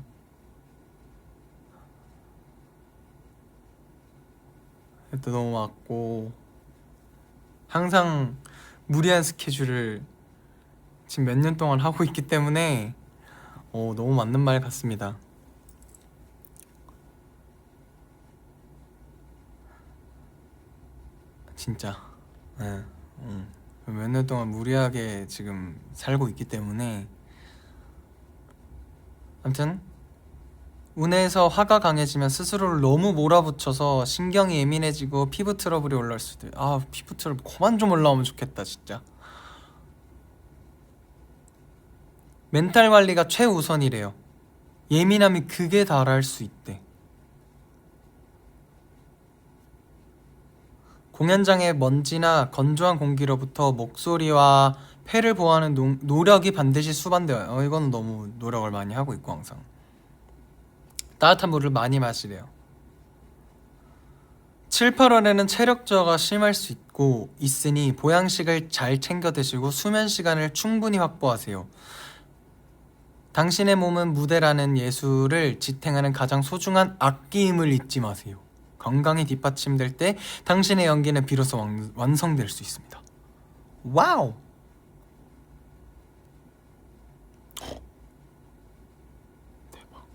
이것도 너무 맞고 항상 무리한 스케줄을 지금 몇 년 동안 하고 있기 때문에 너무 맞는 말 같습니다. 진짜 몇 년 동안 무리하게 지금 살고 있기 때문에 아무튼 운에서 화가 강해지면 스스로를 너무 몰아붙여서 신경이 예민해지고 피부 트러블이 올라올 수도 피부 트러블 그만 좀 올라오면 좋겠다 진짜. 멘탈 관리가 최우선이래요. 예민함이 극에 달할 수 있대. 공연장의 먼지나 건조한 공기로부터 목소리와 폐를 보호하는 노력이 반드시 수반되어요. 이거는 너무 노력을 많이 하고 있고 항상 따뜻한 물을 많이 마시래요. 7, 8월에는 체력 저하가 심할 수 있으니 보양식을 잘 챙겨 드시고 수면 시간을 충분히 확보하세요. 당신의 몸은 무대라는 예술을 지탱하는 가장 소중한 악기임을 잊지 마세요. 건강이 뒷받침될 때 당신의 연기는 비로소 완성될 수 있습니다. 와우! 대박.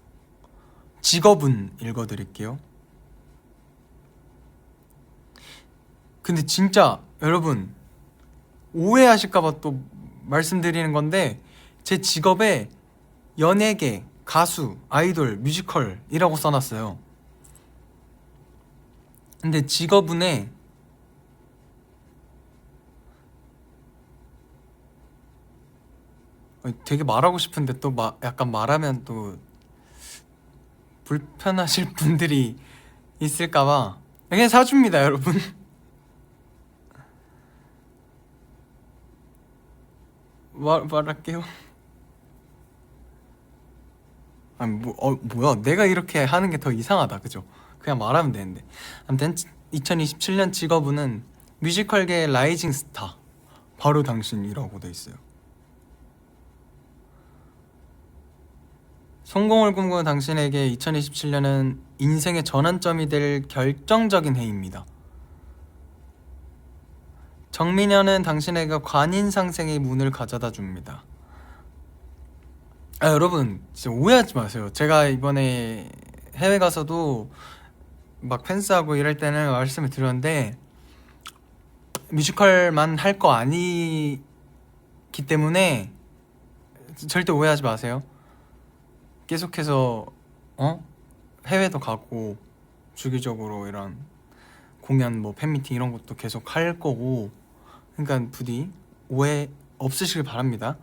직업은 읽어드릴게요. 근데 진짜 여러분 오해하실까봐 또 말씀드리는 건데 제 직업에 연예계, 가수, 아이돌, 뮤지컬이라고 써놨어요. 근데 직업운에 되게 말하고 싶은데 또 약간 말하면 또 불편하실 분들이 있을까봐 그냥 사줍니다, 여러분. 말할게요. 아니 뭐야, 내가 이렇게 하는 게 더 이상하다, 그죠? 그냥 말하면 되는데. 아무튼 2027년 직업은 뮤지컬계의 라이징 스타, 바로 당신이라고 돼 있어요. 성공을 꿈꾸는 당신에게 2027년은 인생의 전환점이 될 결정적인 해입니다. 정민현은 당신에게 관인상생의 문을 가져다 줍니다. 여러분 진짜 오해하지 마세요. 제가 이번에 해외 가서도 막 펜스하고 이럴 때는 말씀을 드렸는데 뮤지컬만 할 거 아니기 때문에 절대 오해하지 마세요. 계속해서 해외도 가고 주기적으로 이런 공연 뭐 팬미팅 이런 것도 계속 할 거고, 그러니까 부디 오해 없으시길 바랍니다.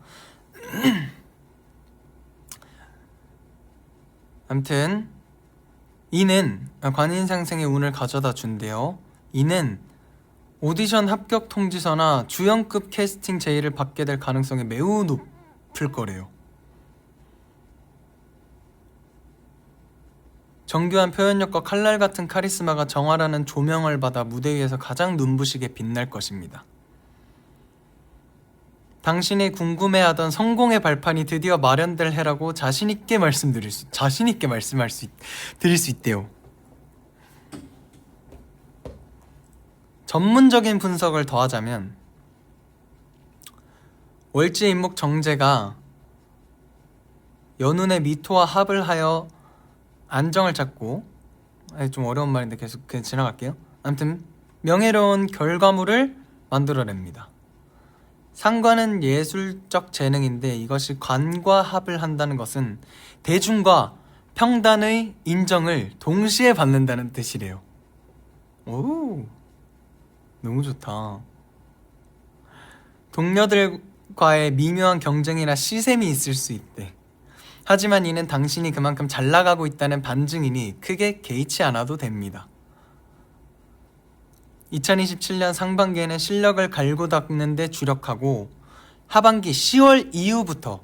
아무튼 이는 관인상생의 운을 가져다 준대요. 이는 오디션 합격 통지서나 주연급 캐스팅 제의를 받게 될 가능성이 매우 높을 거래요. 정교한 표현력과 칼날 같은 카리스마가 정화라는 조명을 받아 무대 위에서 가장 눈부시게 빛날 것입니다. 당신이 궁금해하던 성공의 발판이 드디어 마련될 해라고 자신있게 드릴 수 있대요. 전문적인 분석을 더하자면 월지의 인목 정제가 연운의 미토와 합을 하여 안정을 찾고, 좀 어려운 말인데 계속 그냥 지나갈게요. 아무튼 명예로운 결과물을 만들어냅니다. 상관은 예술적 재능인데 이것이 관과 합을 한다는 것은 대중과 평단의 인정을 동시에 받는다는 뜻이래요. 오, 너무 좋다. 동료들과의 미묘한 경쟁이나 시샘이 있을 수 있대. 하지만 이는 당신이 그만큼 잘 나가고 있다는 반증이니 크게 개의치 않아도 됩니다. 2027년 상반기에는 실력을 갈고 닦는 데 주력하고 하반기 10월 이후부터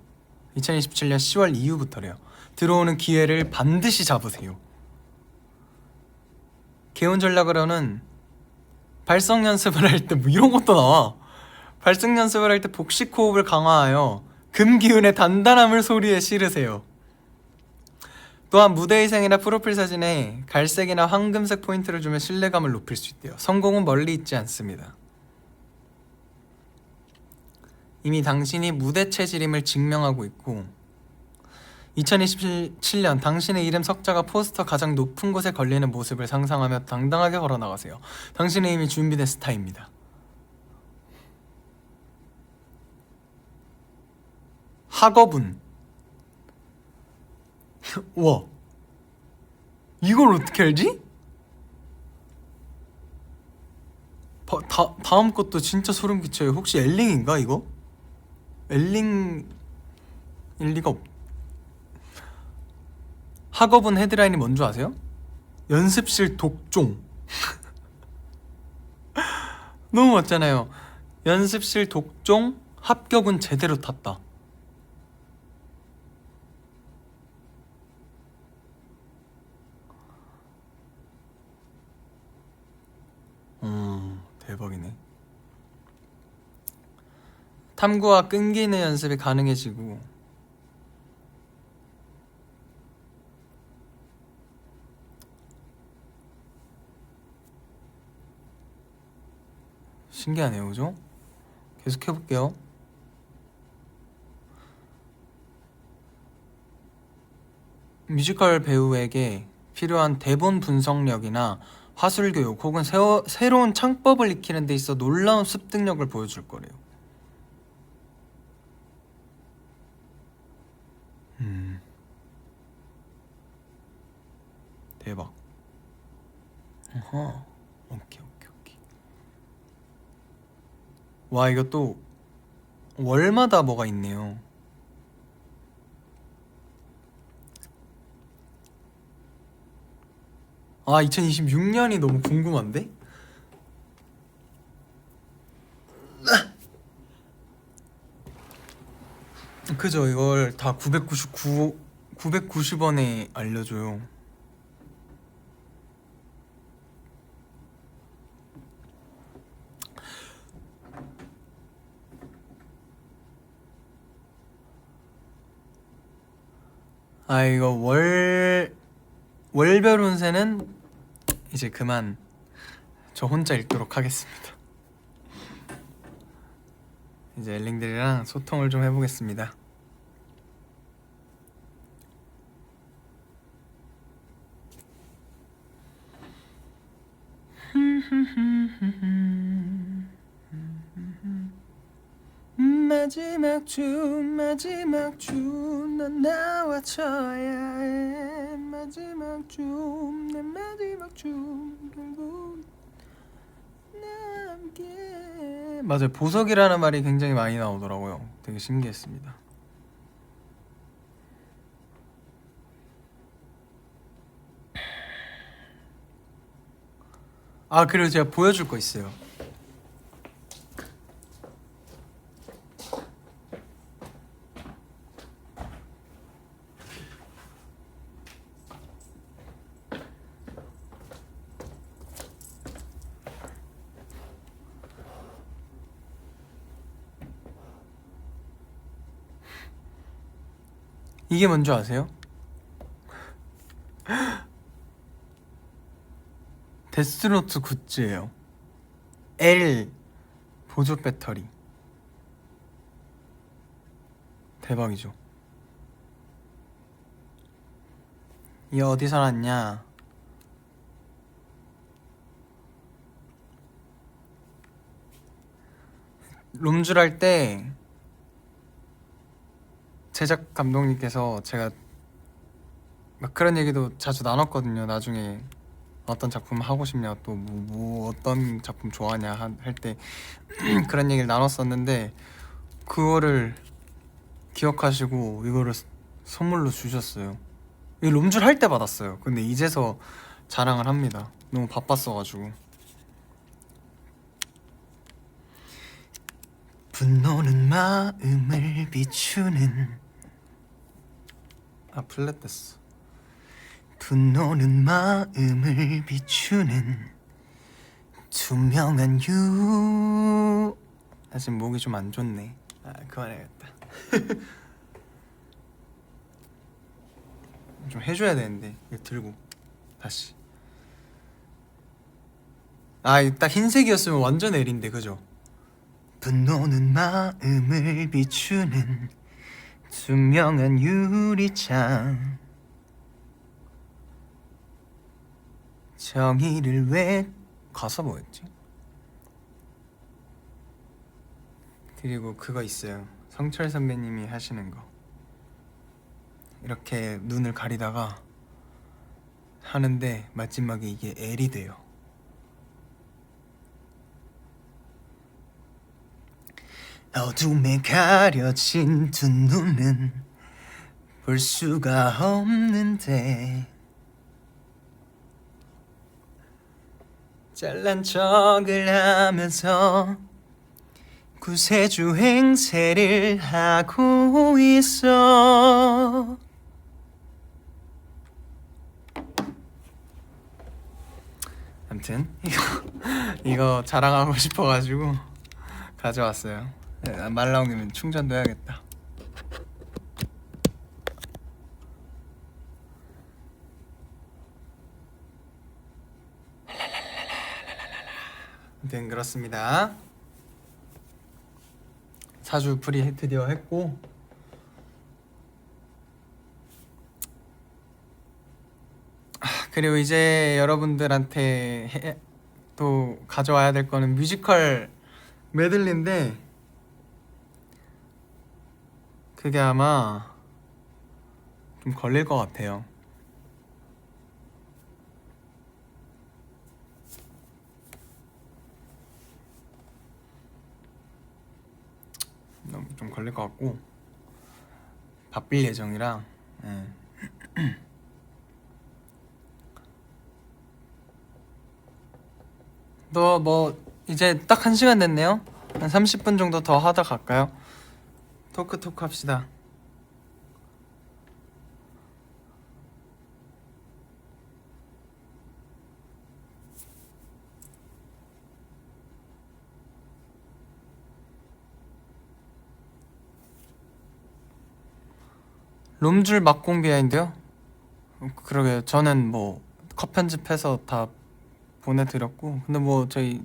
2027년 10월 이후부터래요. 들어오는 기회를 반드시 잡으세요. 개운 전략으로는 발성 연습을 할 때 뭐 이런 것도 나와. 발성 연습을 할 때 복식 호흡을 강화하여 금기운의 단단함을 소리에 실으세요. 또한 무대의상이나 프로필 사진에 갈색이나 황금색 포인트를 주면 신뢰감을 높일 수 있대요. 성공은 멀리 있지 않습니다. 이미 당신이 무대 체질임을 증명하고 있고 2027년 당신의 이름 석자가 포스터 가장 높은 곳에 걸리는 모습을 상상하며 당당하게 걸어나가세요. 당신의 이미 준비된 스타입니다. 학업운. 와, 이걸 어떻게 알지? 다음 것도 진짜 소름 끼쳐요. 혹시 엘링인가 이거? 엘링일 리가 없. 학업운 헤드라인이 뭔지 아세요? 연습실 독종. 너무 멋잖아요. 연습실 독종, 합격은 제대로 탔다. 대박이네. 탐구와 끈기 있는 연습이 가능해지고 신기하네요, 그죠? 계속 해볼게요. 뮤지컬 배우에게 필요한 대본 분석력이나 화술 교육 혹은 새로운 창법을 익히는 데 있어 놀라운 습득력을 보여줄 거래요. 대박. 어허. 오케이. 와, 이거 또 월마다 뭐가 있네요. 아 2026년이 너무 궁금한데? 그죠, 이걸 다 990원에 알려줘요. 아 이거 월별 운세는 이제 그만 저 혼자 읽도록 하겠습니다. 이제 엘링들이랑 소통을 좀 해보겠습니다. 마지막 춤넌 나와 쳐야 해. 마지막 춤, 내 마지막 춤 결국 나와 함께. 맞아요, 보석이라는 말이 굉장히 많이 나오더라고요. 되게 신기했습니다. 아 그리고 제가 보여줄 거 있어요. 이게 뭔지 아세요? 데스노트 굿즈예요. L 보조 배터리. 대박이죠. 이게 어디서 났냐? 롬줄 할 때 제작 감독님께서 제가 막 그런 얘기도 자주 나눴거든요. 나중에 어떤 작품 하고 싶냐, 또 뭐 어떤 작품 좋아하냐 할 때 그런 얘기를 나눴었는데 그거를 기억하시고 이거를 선물로 주셨어요. 이 롬줄 할 때 받았어요. 근데 이제서 자랑을 합니다. 너무 바빴어가지고. 분노는 마음을 비추는. 아 플랫 됐어. 분노는 마음을 비추는 투명한 유. 나 지금 목이 좀 안 좋네. 아 그만해야겠다. 좀 해줘야 되는데 이거 들고 다시. 아 딱 흰색이었으면 완전 L인데 그죠? 분노는 마음을 비추는 투명한 유리창. 정의를 왜. 가사 뭐였지? 그리고 그거 있어요. 성철 선배님이 하시는 거. 이렇게 눈을 가리다가 하는데 마지막에 이게 L이 돼요. 어둠에 가려진 두 눈은 볼 수가 없는데 잘난 척을 하면서 구세주 행세를 하고 있어. 아무튼 이거 자랑하고 싶어가지고 가져왔어요. 말 나온 김에 충전도 해야겠다. 아무튼 그렇습니다. 사주 풀이 드디어 했고 그리고 이제 여러분들한테 또 가져와야 될 거는 뮤지컬 메들리인데 그게 아마 좀 걸릴 것 같아요. 너무 좀 걸릴 것 같고 바쁠 예정이라 너 뭐 이제 딱 1시간 됐네요. 한 30분 정도 더 하다 갈까요? 토크 합시다. 롬줄 막공 비하인드요? 그러게요. 저는 뭐 컷 편집해서 다 보내드렸고, 근데 뭐 저희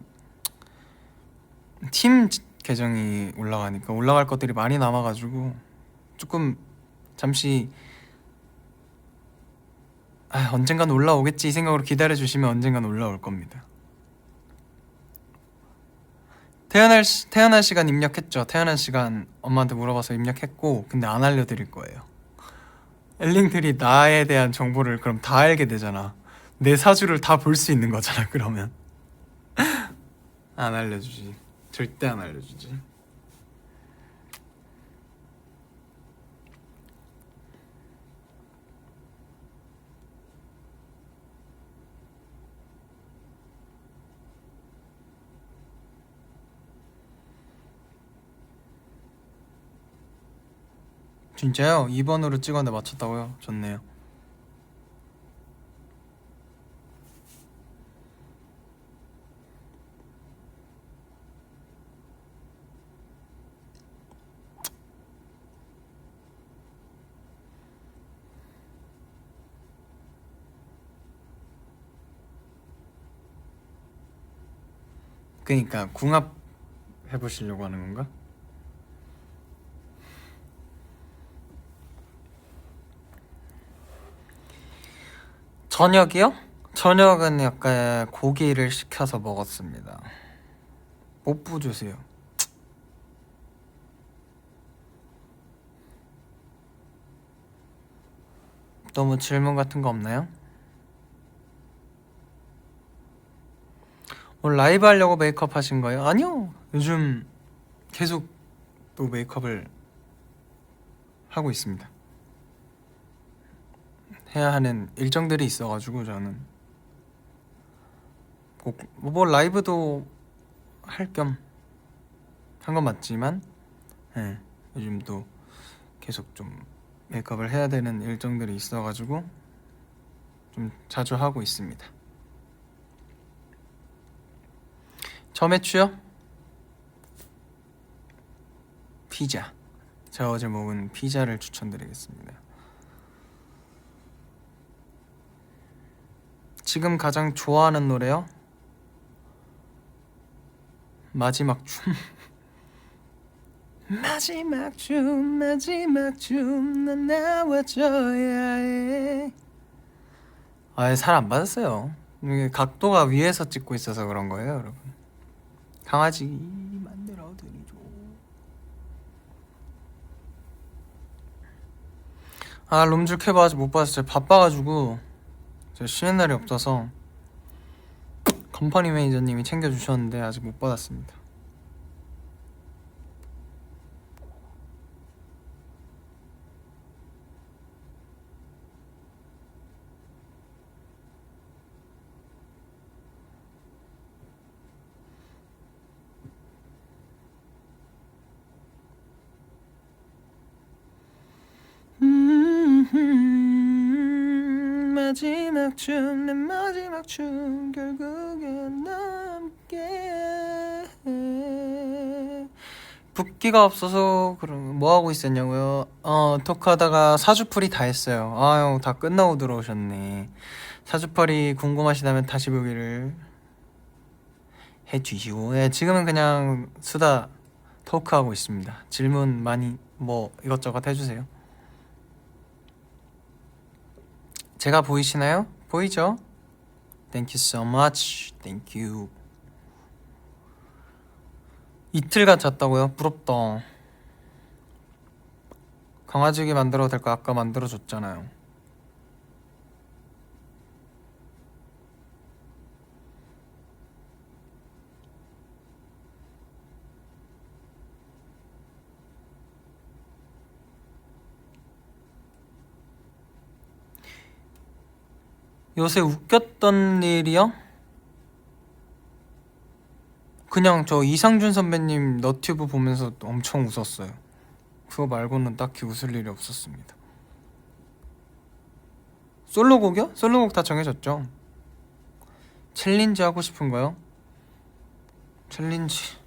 팀 계정이 올라가니까 올라갈 것들이 많이 남아가지고 조금 잠시 언젠간 올라오겠지 이 생각으로 기다려주시면 언젠간 올라올 겁니다. 태어날 시간 입력했죠. 태어난 시간 엄마한테 물어봐서 입력했고, 근데 안 알려드릴 거예요. 엘링들이 나에 대한 정보를 그럼 다 알게 되잖아. 내 사주를 다 볼 수 있는 거잖아. 그러면 안 알려주지. 절대 안 알려주지. 진짜요? 2번으로 찍었는데 맞췄다고요? 좋네요. 그니까 궁합 해보시려고 하는 건가? 저녁이요? 저녁은 약간 고기를 시켜서 먹었습니다. 뽀뽀 주세요. 너무 질문 같은 거 없나요? 오늘 라이브 하려고 메이크업 하신 거예요? 아니요. 요즘 계속 또 메이크업을 하고 있습니다. 해야 하는 일정들이 있어가지고 저는 꼭 뭐 라이브도 할 겸 한 건 맞지만, 요즘 또 계속 좀 메이크업을 해야 되는 일정들이 있어가지고 좀 자주 하고 있습니다. 점액추요? 피자. 제가 어제 먹은 피자를 추천드리겠습니다. 지금 가장 좋아하는 노래요? 마지막 춤. 마지막 춤 난 나와줘야 해. 살 안 받았어요. 이게 각도가 위에서 찍고 있어서 그런 거예요, 여러분. 강아지 만들어드리죠. 롬줄 캡 아직 못 받았어요. 바빠가지고 제가 쉬는 날이 없어서 컴퍼니 매니저님이 챙겨주셨는데 아직 못 받았습니다. 마지막 춤, 내 마지막 춤 결국엔 남게. 붓기가 없어서 그럼 뭐 하고 있었냐고요? 토크하다가 사주풀이 다 했어요. 아유, 다 끝나고 들어오셨네. 사주풀이 궁금하시다면 다시 보기를 해주시고, 네, 지금은 그냥 수다 토크하고 있습니다. 질문 많이 뭐 이것저것 해주세요. 제가 보이시나요? 보이죠? Thank you so much. Thank you. 이틀간 잤다고요? 부럽다. 강아지게 만들어도 될까? 아까 만들어줬잖아요. 요새 웃겼던 일이요? 그냥 저 이상준 선배님 너튜브 보면서 엄청 웃었어요. 그거 말고는 딱히 웃을 일이 없었습니다. 솔로곡이요? 솔로곡 다 정해졌죠. 챌린지 하고 싶은 거요? 챌린지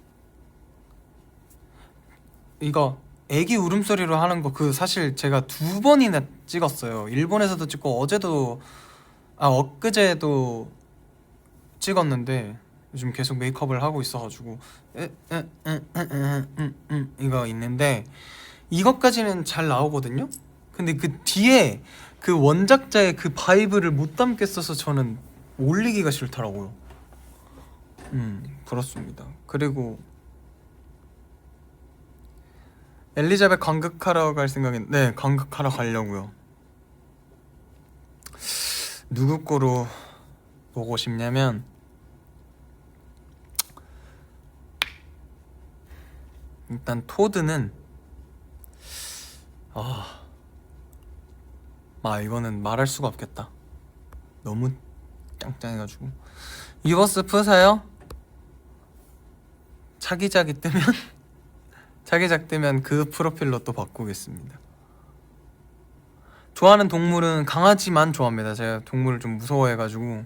이거 애기 울음소리로 하는 거 그 사실 제가 2번이나 찍었어요. 일본에서도 찍고 어제도 엊그제도 찍었는데 요즘 계속 메이크업을 하고 있어가지고 이거 있는데 이것까지는 잘 나오거든요. 근데 그 뒤에 그 원작자의 그 바이브를 못 담겠어서 저는 올리기가 싫더라고요. 그렇습니다. 그리고 엘리자벳 관극하러 갈 생각인. 네, 관극하러 가려고요. 누구 거로 보고 싶냐면 일단 토드는 이거는 말할 수가 없겠다. 너무 짱짱해가지고. 유버스 프사요? 차기작이 뜨면 차기작 뜨면 그 프로필로 또 바꾸겠습니다. 좋아하는 동물은 강아지만 좋아합니다. 제가 동물을 좀 무서워해가지고.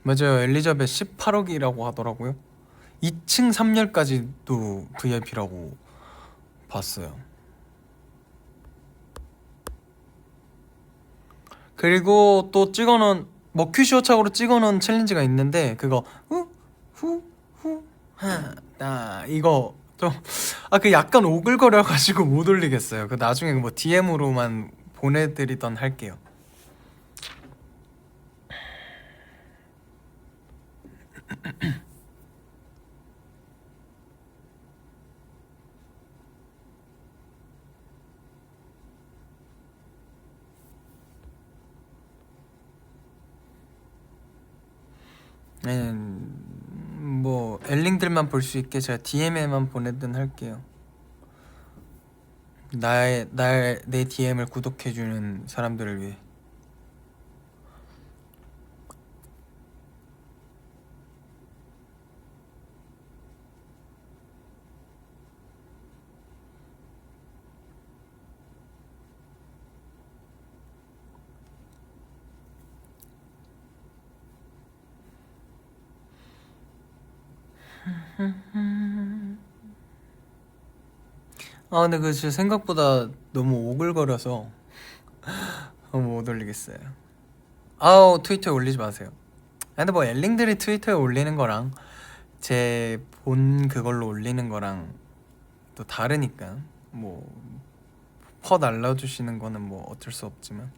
맞아요. 엘리자벳 18억이라고 하더라고요. 2층 3열까지도 VIP라고 봤어요. 그리고 또 찍어놓은 머큐쇼 착으로 찍어놓은 챌린지가 있는데 그거 이거 좀 그 약간 오글거려가지고 못 올리겠어요. 그 나중에 뭐 DM으로만 보내드리던 할게요. 뭐 엘링들만 볼 수 있게 제가 DM에만 보내든 할게요. 내 DM을 구독해주는 사람들을 위해. 근데 그 진짜 생각보다 너무 오글거려서 못 올리겠어요. 트위터에 올리지 마세요. 근데 뭐 엘링들이 트위터에 올리는 거랑 제 본 그걸로 올리는 거랑 또 다르니까 뭐 날려주시는 거는 뭐 어쩔 수 없지만.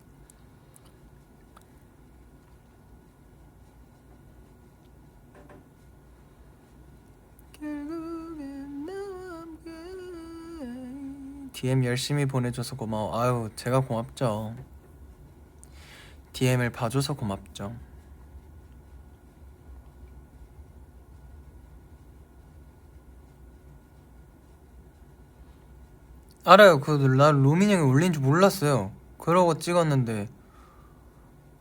DM 열심히 보내줘서 고마워. 아유, 제가 고맙죠. DM을 봐줘서 고맙죠. 알아요. 나 루민 형이 올린 줄 몰랐어요. 그러고 찍었는데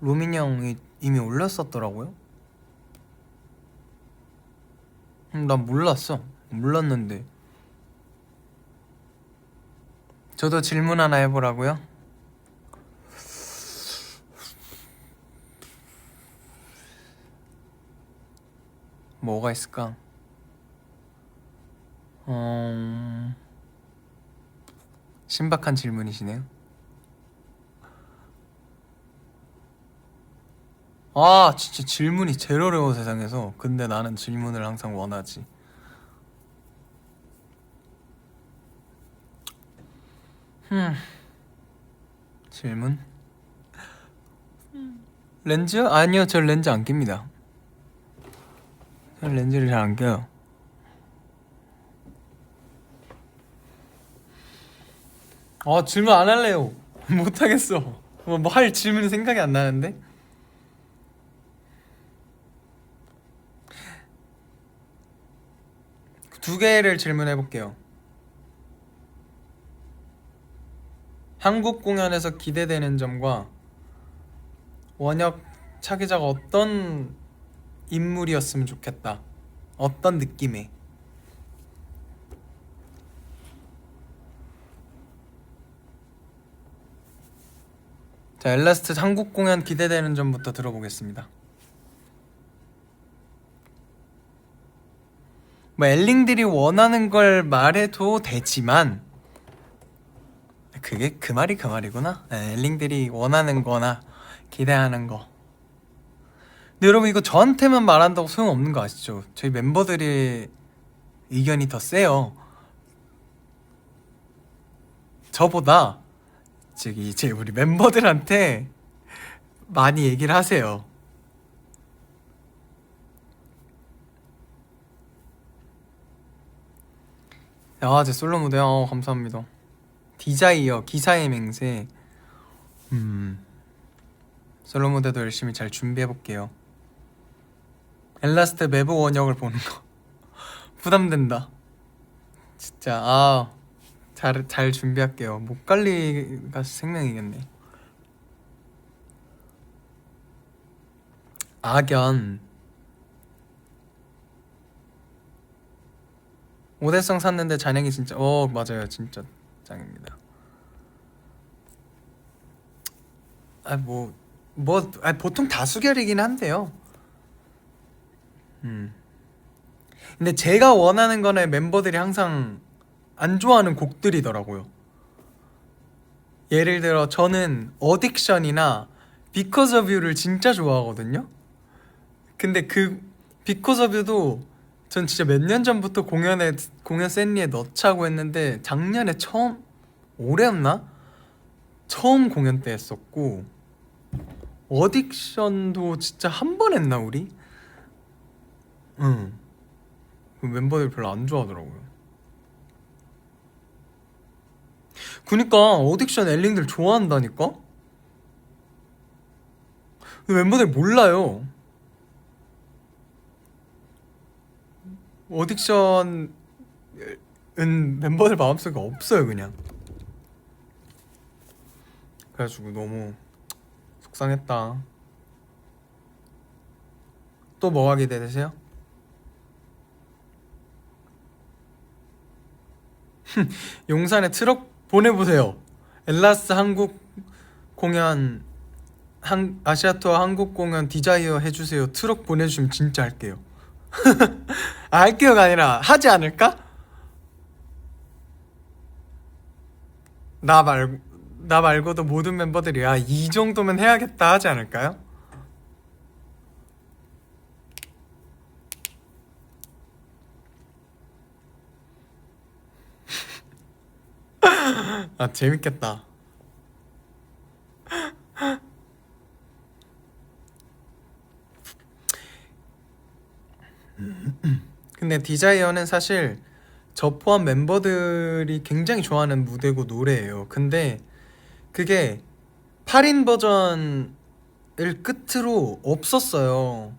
루민 형이 이미 올렸었더라고요. 난 몰랐는데. 저도 질문 하나 해보라고요? 뭐가 있을까? 신박한 질문이시네요. 진짜 질문이 제일 어려워 세상에서. 근데 나는 질문을 항상 원하지. 질문? 렌즈요? 아니요, 저 렌즈 안 낍니다. 저 렌즈를 잘 안 껴요. 질문 안 할래요. 못하겠어. 뭐 할 질문 생각이 안 나는데? 두 개를 질문해 볼게요. 한국 공연에서 기대되는 점과 원혁 차기작 어떤 인물이었으면 좋겠다. 어떤 느낌의? 자, 엘라스트 한국 공연 기대되는 점부터 들어보겠습니다. 뭐 엘링들이 원하는 걸 말해도 되지만 그게 그 말이 그 말이구나. 네, 엘링들이 원하는 거나 기대하는 거. 근데 여러분 이거 저한테만 말한다고 소용없는 거 아시죠? 저희 멤버들의 의견이 더 세요. 저보다 저기 이제 우리 멤버들한테 많이 얘기를 하세요. 제 솔로 무대 감사합니다. 디자이어 기사의 맹세. 솔로 무대도 열심히 잘 준비해 볼게요. 엘라스트 매부 원역을 보는 거 부담된다. 진짜 잘 준비할게요. 목 관리가 생명이겠네. 악연 오대성 샀는데 잔영이 진짜 맞아요. 진짜 짱입니다. 보통 다수결이긴 한데요. 근데 제가 원하는 거는 멤버들이 항상 안 좋아하는 곡들이더라고요. 예를 들어 저는 어딕션이나 Because of You를 진짜 좋아하거든요. 근데 그 Because of You도 전 진짜 몇 년 전부터 공연 샌리에 넣자고 했는데 작년에 올해였나? 처음 공연 때 했었고 어딕션도 진짜 한 번 했나 우리? 그 멤버들 별로 안 좋아하더라고요. 그니까 어딕션 엘링들 좋아한다니까? 멤버들 몰라요. 어딕션은 멤버들 마음속에 없어요 그냥. 그래가지고 너무 속상했다. 또 뭐가 기대되세요? 용산에 트럭 보내보세요. 엘라스 한국 공연 아시아 투어 한국 공연 디자이어 해주세요. 트럭 보내주시면 진짜 할게요. 할게요가 아니라 하지 않을까? 나 말고도 모든 멤버들이 이 정도면 해야겠다 하지 않을까요? 재밌겠다. 근데 디자이어는 사실 저 포함 멤버들이 굉장히 좋아하는 무대고 노래예요. 근데 그게 8인 버전을 끝으로 없었어요.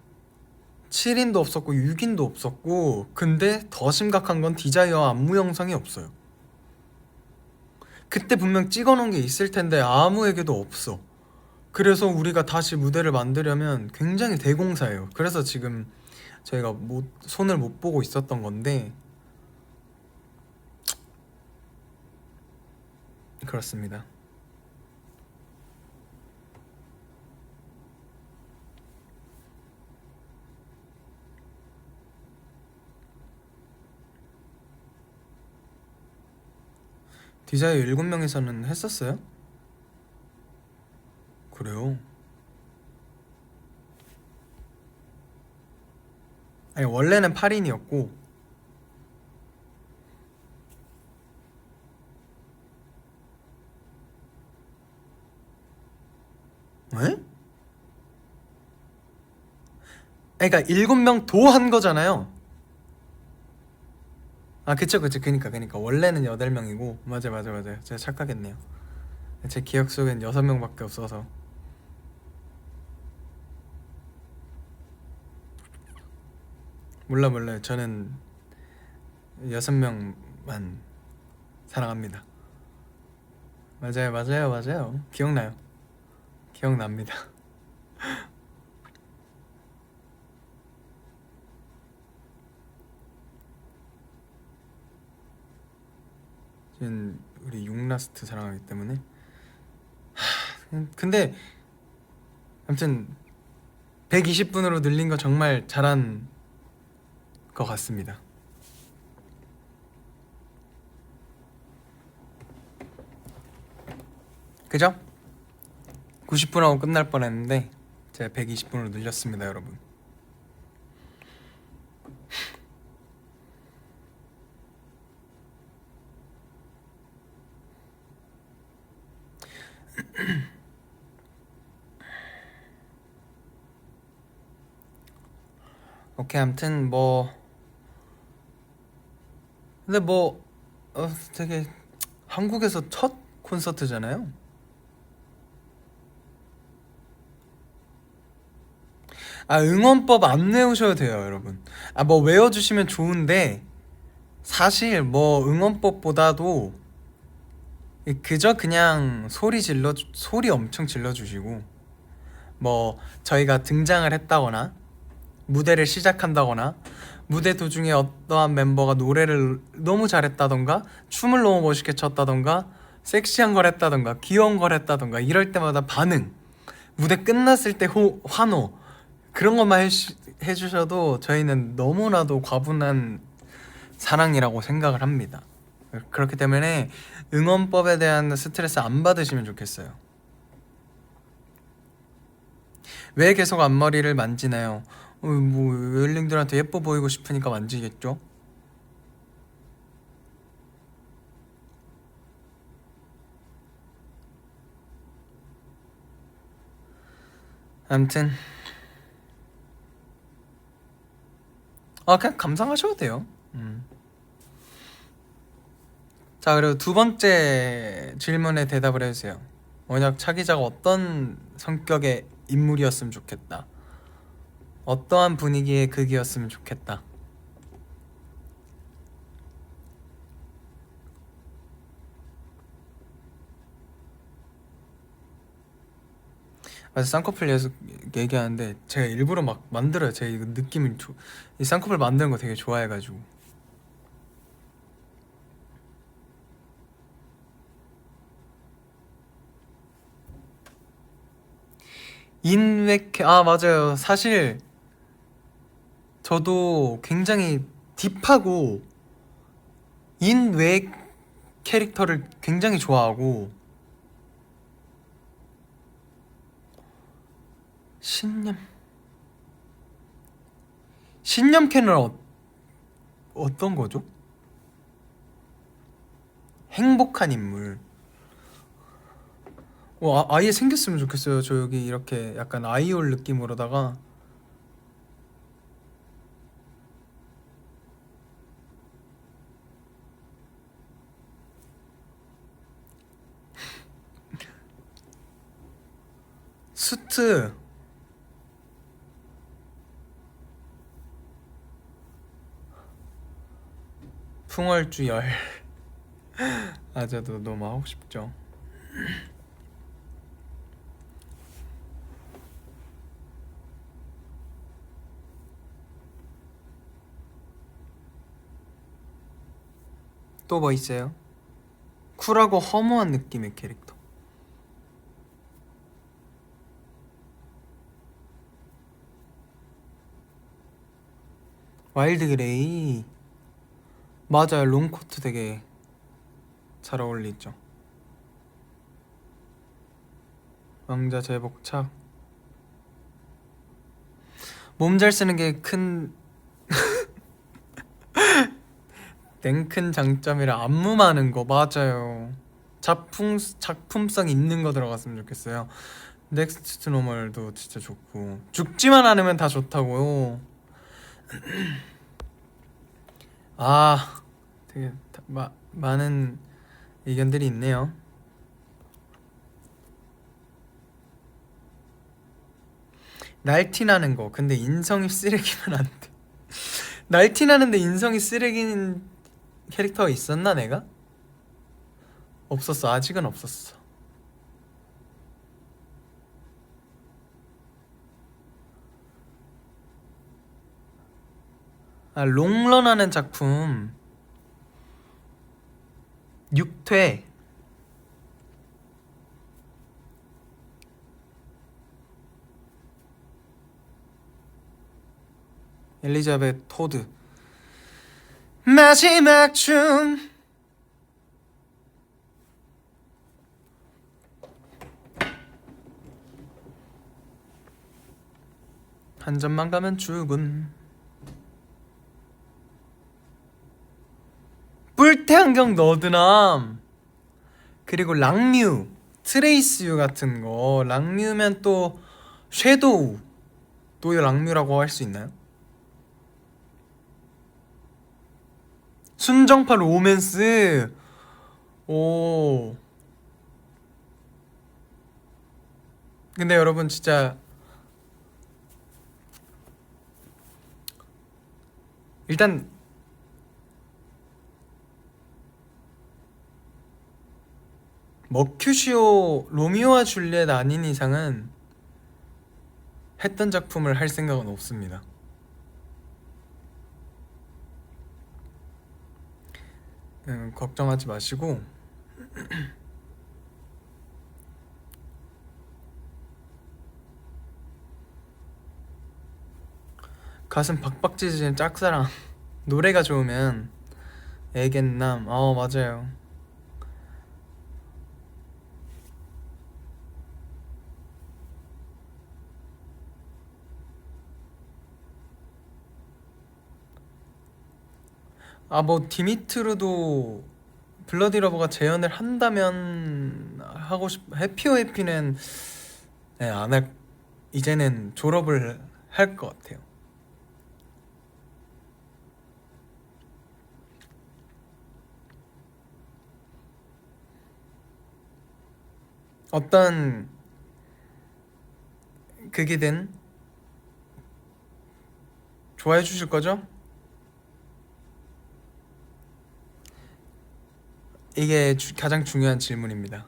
7인도 없었고 6인도 없었고 근데 더 심각한 건 디자이어 안무 영상이 없어요. 그때 분명 찍어놓은 게 있을 텐데 아무에게도 없어. 그래서 우리가 다시 무대를 만들려면 굉장히 대공사예요. 그래서 지금 저희가 손을 못 보고 있었던 건데 그렇습니다. 디자이어 7명이서는 했었어요? 그래요? 아니 원래는 8인이었고 에? 그러니까 7명 도 한 거잖아요. 그쵸 그니까 원래는 8명이고 맞아요 제가 착각했네요. 제 기억 속엔 6명밖에 없어서. 몰라요. 저는 6명만 사랑합니다. 맞아요. 기억납니다. 저는 우리 육라스트 사랑하기 때문에. 근데 아무튼 120분으로 늘린 거 정말 잘한 것 같습니다. 그죠? 90분하고 끝날 뻔했는데 제가 120분으로 늘렸습니다, 여러분. 오케이, 아무튼 뭐 근데 뭐 되게 한국에서 첫 콘서트잖아요. 응원법 안 외우셔도 돼요, 여러분. 뭐 외워주시면 좋은데 사실 뭐 응원법보다도 그저 그냥 소리 엄청 질러주시고, 뭐 저희가 등장을 했다거나 무대를 시작한다거나 무대 도중에 어떠한 멤버가 노래를 너무 잘했다던가 춤을 너무 멋있게 췄다던가 섹시한 걸 했다던가 귀여운 걸 했다던가 이럴 때마다 반응, 무대 끝났을 때 환호, 그런 것만 해주셔도 저희는 너무나도 과분한 사랑이라고 생각을 합니다. 그렇기 때문에 응원법에 대한 스트레스 안 받으시면 좋겠어요. 왜 계속 앞머리를 만지나요? 뭐 웰링들한테 예뻐 보이고 싶으니까 만지겠죠? 아무튼 그냥 감상하셔도 돼요. 자, 그리고 두 번째 질문에 대답을 해주세요. 원혁 차기자가 어떤 성격의 인물이었으면 좋겠다, 어떠한 분위기의 극이었으면 좋겠다. 맞아, 쌍꺼풀 계속 얘기하는데 제가 일부러 막 만들어요. 제가 이거 느낌을 이 쌍꺼풀 만드는 거 되게 좋아해가지고. 인외캐 맞아요. 사실 저도 굉장히 딥하고 인외 캐릭터를 굉장히 좋아하고, 신념캐는 어떤 거죠? 행복한 인물. 아예 생겼으면 좋겠어요. 저 여기 이렇게 약간 아이올 느낌으로다가 수트. 풍월주열. 저도 너무 하고 싶죠. 또 뭐 있어요? 쿨하고 허무한 느낌의 캐릭터. 와일드 그레이. 맞아요, 롱코트 되게 잘 어울리죠. 왕자 제복착. 몸 잘 쓰는 게 큰 장점이라 안무 많은 거. 맞아요. 작품성 있는 거 들어갔으면 좋겠어요. 넥스트 투 노멀도 진짜 좋고, 죽지만 않으면 다 좋다고요. 되게 많은 의견들이 있네요. 날티나는 거. 근데 인성이 쓰레기면 안 돼. 날티나는데 인성이 쓰레기인 캐릭터가 있었나 내가? 없었어. 아직은 없었어. 롱런하는 작품 육퇴. 엘리자베트 토드. 마지막 춤. 한 점만 가면 죽음. 뿔테안경 너드남. 그리고 랑뮤, 트레이스유 같은 거. 랑뮤면 또 섀도우. 또 랑뮤라고 할 수 있나요? 순정파 로맨스. 오. 근데 여러분 진짜 일단 머큐시오 로미오와 줄리엣 아닌 이상은 했던 작품을 할 생각은 없습니다. 걱정하지 마시고 가슴 박박 찢어지는 짝사랑. 노래가 좋으면 애견남. 맞아요. 뭐 디미트르도 블러디 러버가 재연을 한다면 하고 싶. 해피오 해피는 네, 안 할. 이제는 졸업을 할 것 같아요. 어떤 극이든 좋아해 주실 거죠? 이게 가장 중요한 질문입니다.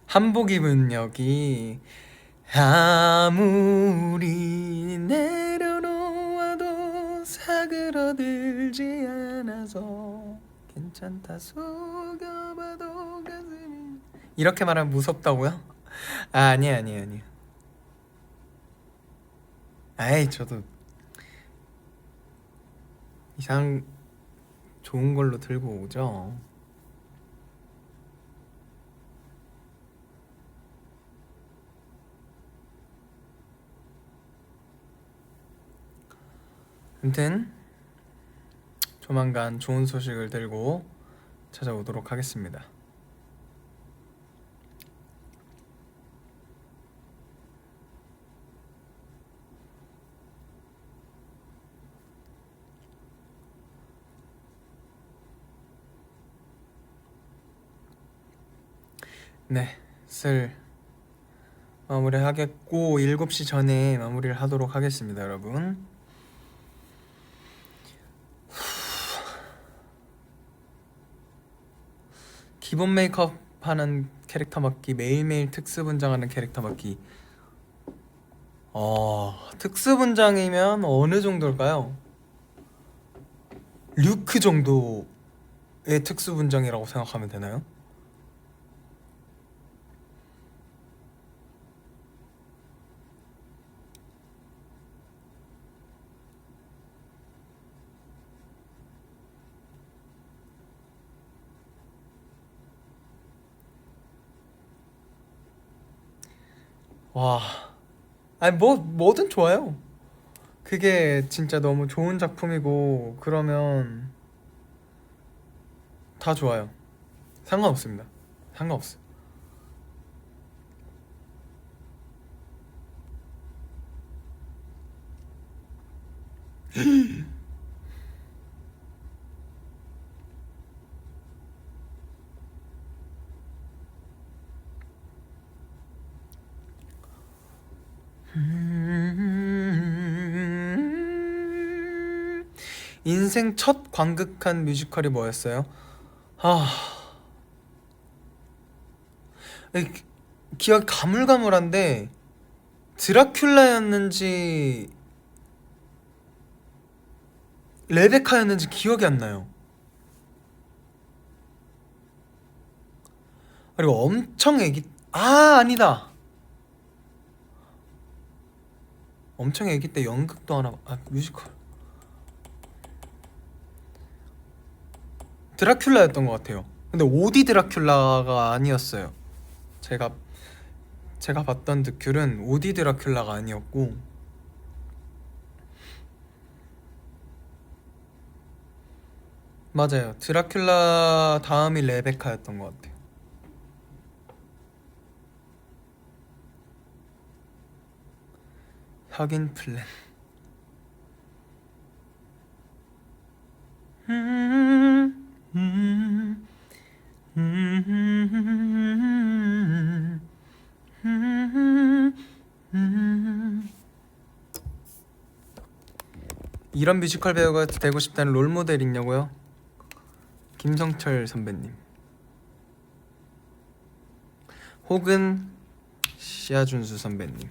한복 입은 여기. 아무리 내려놓아도 사그러들지 않아서 괜찮다 속여봐도 가슴이. 이렇게 말하면 무섭다고요? 아니에요. 아이, 저도 이상 좋은 걸로 들고 오죠. 아무튼 조만간 좋은 소식을 들고 찾아오도록 하겠습니다. 네, 슬 마무리하겠고 7시 전에 마무리를 하도록 하겠습니다, 여러분. 기본 메이크업 하는 캐릭터 맡기, 매일매일 특수 분장하는 캐릭터 맡기. 특수 분장이면 어느 정도일까요? 류크 정도의 특수 분장이라고 생각하면 되나요? 와, 아니 뭐든 좋아요. 그게 진짜 너무 좋은 작품이고 그러면 다 좋아요. 상관없습니다. 상관없어요. 인생 첫 관극한 뮤지컬이 뭐였어요? 아, 기억 가물가물한데 드라큘라였는지 레베카였는지 기억이 안 나요. 그리고 엄청 애기 아니다. 엄청 애기 때 연극도 하나 뮤지컬 드라큘라였던 것 같아요. 근데 오디 드라큘라가 아니었어요. 제가 봤던 드큘은 오디 드라큘라가 아니었고 맞아요. 드라큘라 다음이 레베카였던 것 같아요. 혁인 플랜. 이런 뮤지컬 배우가 되고 싶다는 롤모델 있냐고요? 김성철 선배님 혹은 시아준수 선배님.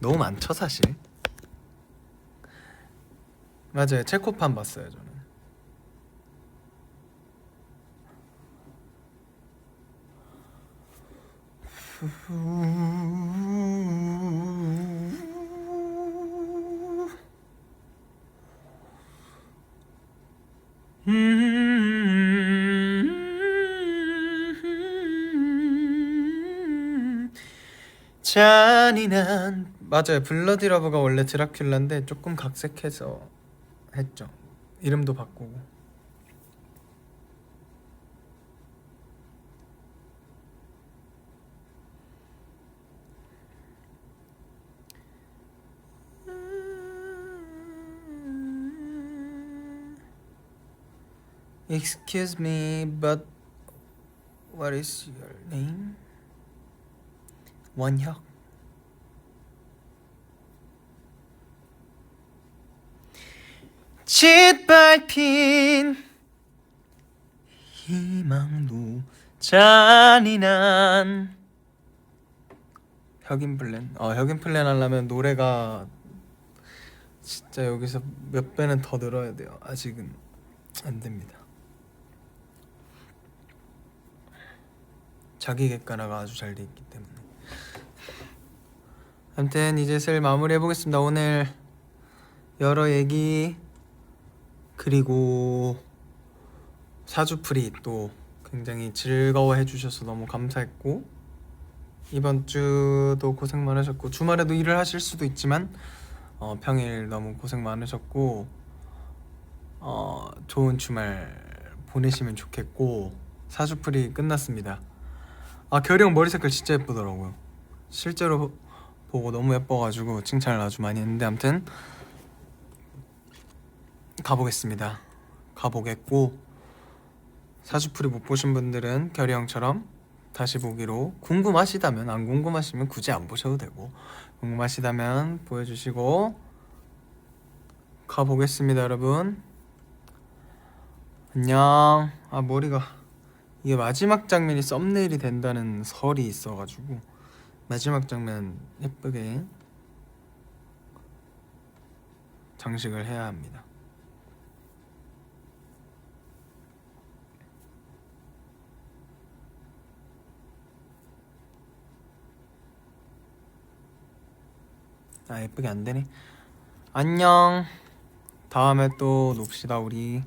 너무 많죠 사실. 맞아요. 체코판 봤어요 저는. 잔인한 맞아요. 블러디 러브가 원래 드라큘라인데 조금 각색해서 했죠. 이름도 바꾸고. Excuse me, but what is your name? 원혁. 짓밟힌 희망도 잔인한 혁인 플랜. 혁인 플랜 하려면 노래가 진짜 여기서 몇 배는 더 늘어야 돼요. 아직은 안 됩니다. 자기 객관화가 아주 잘 돼 있기 때문에. 아무튼 이제 슬 마무리해 보겠습니다. 오늘 여러 얘기 그리고 사주풀이 또 굉장히 즐거워해 주셔서 너무 감사했고, 이번 주도 고생 많으셨고 주말에도 일을 하실 수도 있지만 평일 너무 고생 많으셨고 좋은 주말 보내시면 좋겠고, 사주풀이 끝났습니다. 결이 형 머리 색깔 진짜 예쁘더라고요. 실제로 보고 너무 예뻐가지고 칭찬을 아주 많이 했는데, 아무튼 가보겠습니다. 가보겠고, 사주풀이 못 보신 분들은 결이 형처럼 다시 보기로, 궁금하시다면, 안 궁금하시면 굳이 안 보셔도 되고, 궁금하시다면 보여주시고 가보겠습니다 여러분. 안녕. 머리가 이게 마지막 장면이 썸네일이 된다는 설이 있어가지고 마지막 장면 예쁘게 장식을 해야 합니다. 예쁘게 안 되네. 안녕. 다음에 또 놉시다 우리.